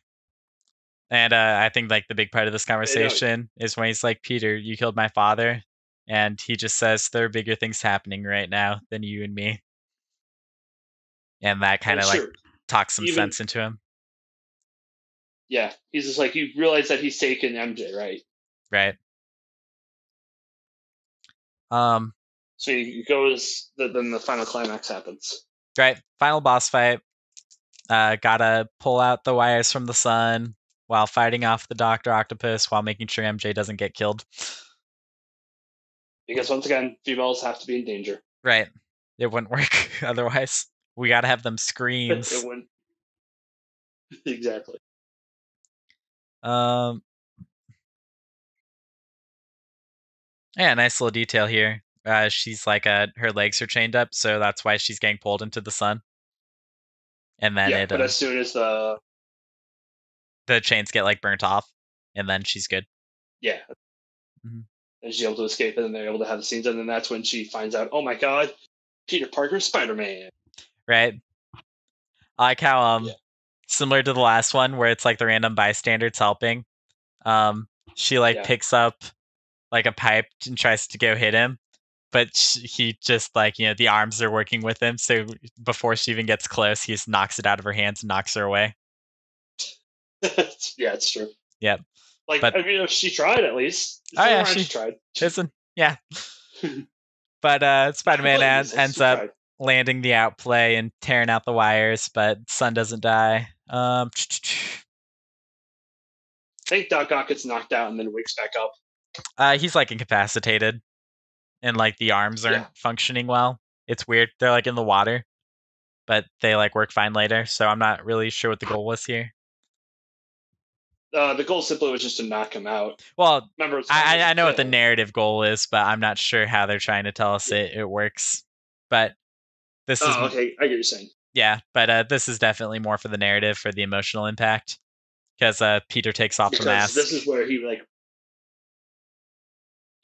And I think like the big part of this conversation is when he's like, Peter, you killed my father. And he just says, there are bigger things happening right now than you and me. And that kind of like talks some sense into him. Yeah. He's just like, you realize that he's taken MJ, right? Right. So he goes, then the final climax happens. Right. Final boss fight. Gotta pull out the wires from the sun while fighting off the Dr. Octopus while making sure MJ doesn't get killed. Because once again, females have to be in danger. Right. It wouldn't work otherwise. We gotta have them screams. It wouldn't. Exactly. Yeah, nice little detail here. She's like her legs are chained up, so that's why she's getting pulled into the sun. And then but as soon as the chains get like burnt off, and then she's good. Yeah. Mm-hmm. And she's able to escape, and then they're able to have the scenes, and then that's when she finds out, oh my god, Peter Parker's Spider-Man. Right. I like how similar to the last one where it's like the random bystanders helping. She like picks up like a pipe and tries to go hit him, but he just like, the arms are working with him, so before she even gets close, he just knocks it out of her hands and knocks her away. Yeah, it's true. Yep. Like, I mean, she tried at least. She tried. Listen, yeah. But Spider-Man ends up landing the outplay and tearing out the wires, but Sun doesn't die. I think Doc Ock gets knocked out and then wakes back up. He's like incapacitated, and like the arms aren't functioning well. It's weird. They're like in the water, but they like work fine later. So I'm not really sure what the goal was here. The goal simply was just to knock him out. Well, remember, I know what the narrative goal is, but I'm not sure how they're trying to tell us it works. But this is okay. I get what you're saying. Yeah, but this is definitely more for the narrative, for the emotional impact, because Peter takes off the mask. This is where he like,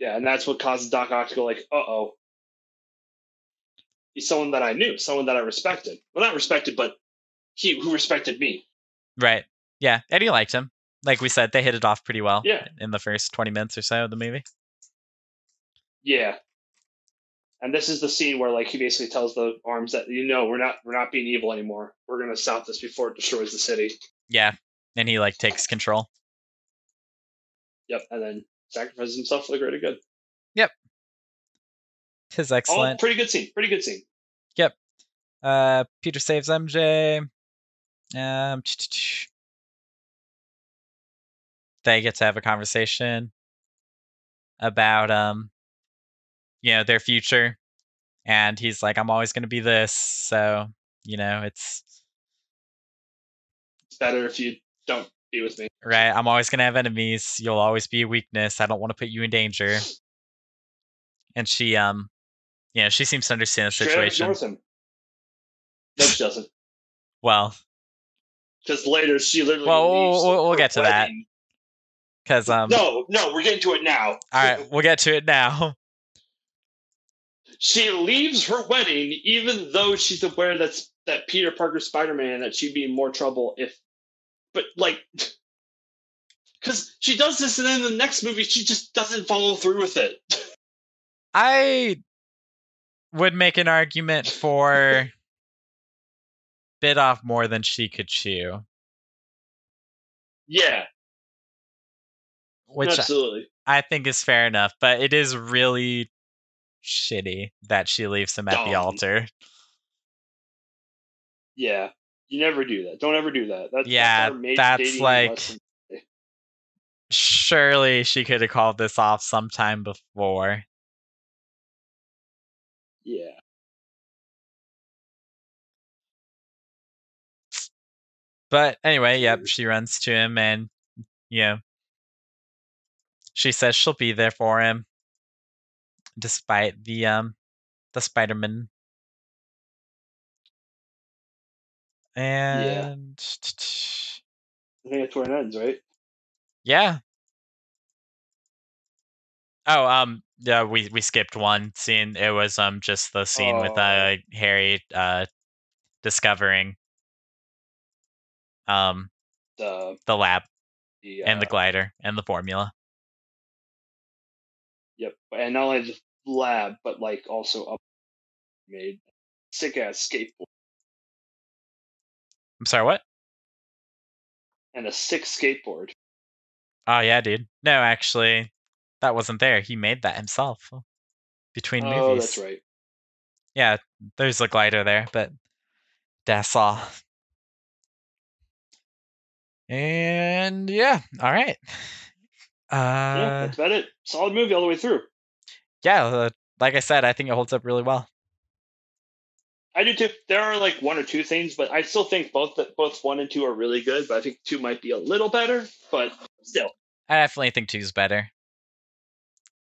and that's what causes Doc Ock to go like, uh-oh. He's someone that I knew, someone that I respected. Well, not respected, but who respected me. Right. Yeah, Eddie liked him. Like we said, they hit it off pretty well. Yeah. In the first 20 minutes or so of the movie. Yeah. And this is the scene where like he basically tells the arms that we're not being evil anymore. We're gonna stop this before it destroys the city. Yeah, and he like takes control. Yep, and then sacrifices himself for the greater good. Yep, tis excellent. Oh, pretty good scene. Pretty good scene. Yep. Peter saves MJ. They get to have a conversation about their future, and he's like, I'm always going to be this, so it's better if you don't be with me, right? I'm always going to have enemies. You'll always be a weakness. I don't want to put you in danger. And she she seems to understand the situation. Ignores him. No, she doesn't. Well, because later she literally leaves we'll get to that. Because no, we're getting to it now. All right, we'll get to it now. She leaves her wedding, even though she's aware that Peter Parker's Spider-Man, that she'd be in more trouble but like, because she does this, and then in the next movie she just doesn't follow through with it. I would make an argument for bit off more than she could chew. Yeah. Which absolutely. I think is fair enough, but it is really shitty that she leaves him at the altar. Yeah. You never do that. Don't ever do that. That's like... Surely she could have called this off sometime before. Yeah. But anyway, yep, she runs to him and, she says she'll be there for him, despite the Spiderman. And I think that's where it ends, right? Yeah. Oh, yeah, we skipped one scene. It was just the scene with Harry discovering the lab and the glider and the formula. Yep, and not only the lab, but like also made sick ass skateboard. I'm sorry, what? And a sick skateboard. Oh yeah, dude. No, actually, that wasn't there. He made that himself between movies. Oh, that's right. Yeah, there's a glider there, but that's all. And yeah, all right. Yeah, that's about it. Solid movie all the way through. Yeah, like I said, I think it holds up really well. I do too. There are like one or two things, but I still think both 1 and 2 are really good. But I think 2 might be a little better, but still. I definitely think 2's better.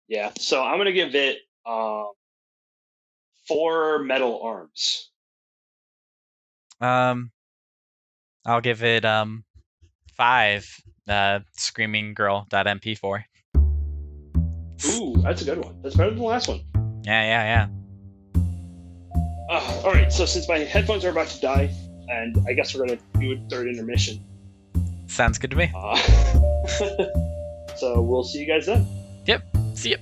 Yeah, so I'm gonna give it 4 metal arms. I'll give it 5 screaming girl.mp4. Ooh, that's a good one. That's better than the last one. Yeah. All right, so since my headphones are about to die, and I guess we're gonna do a third intermission. Sounds good to me. So we'll see you guys then. Yep. See ya.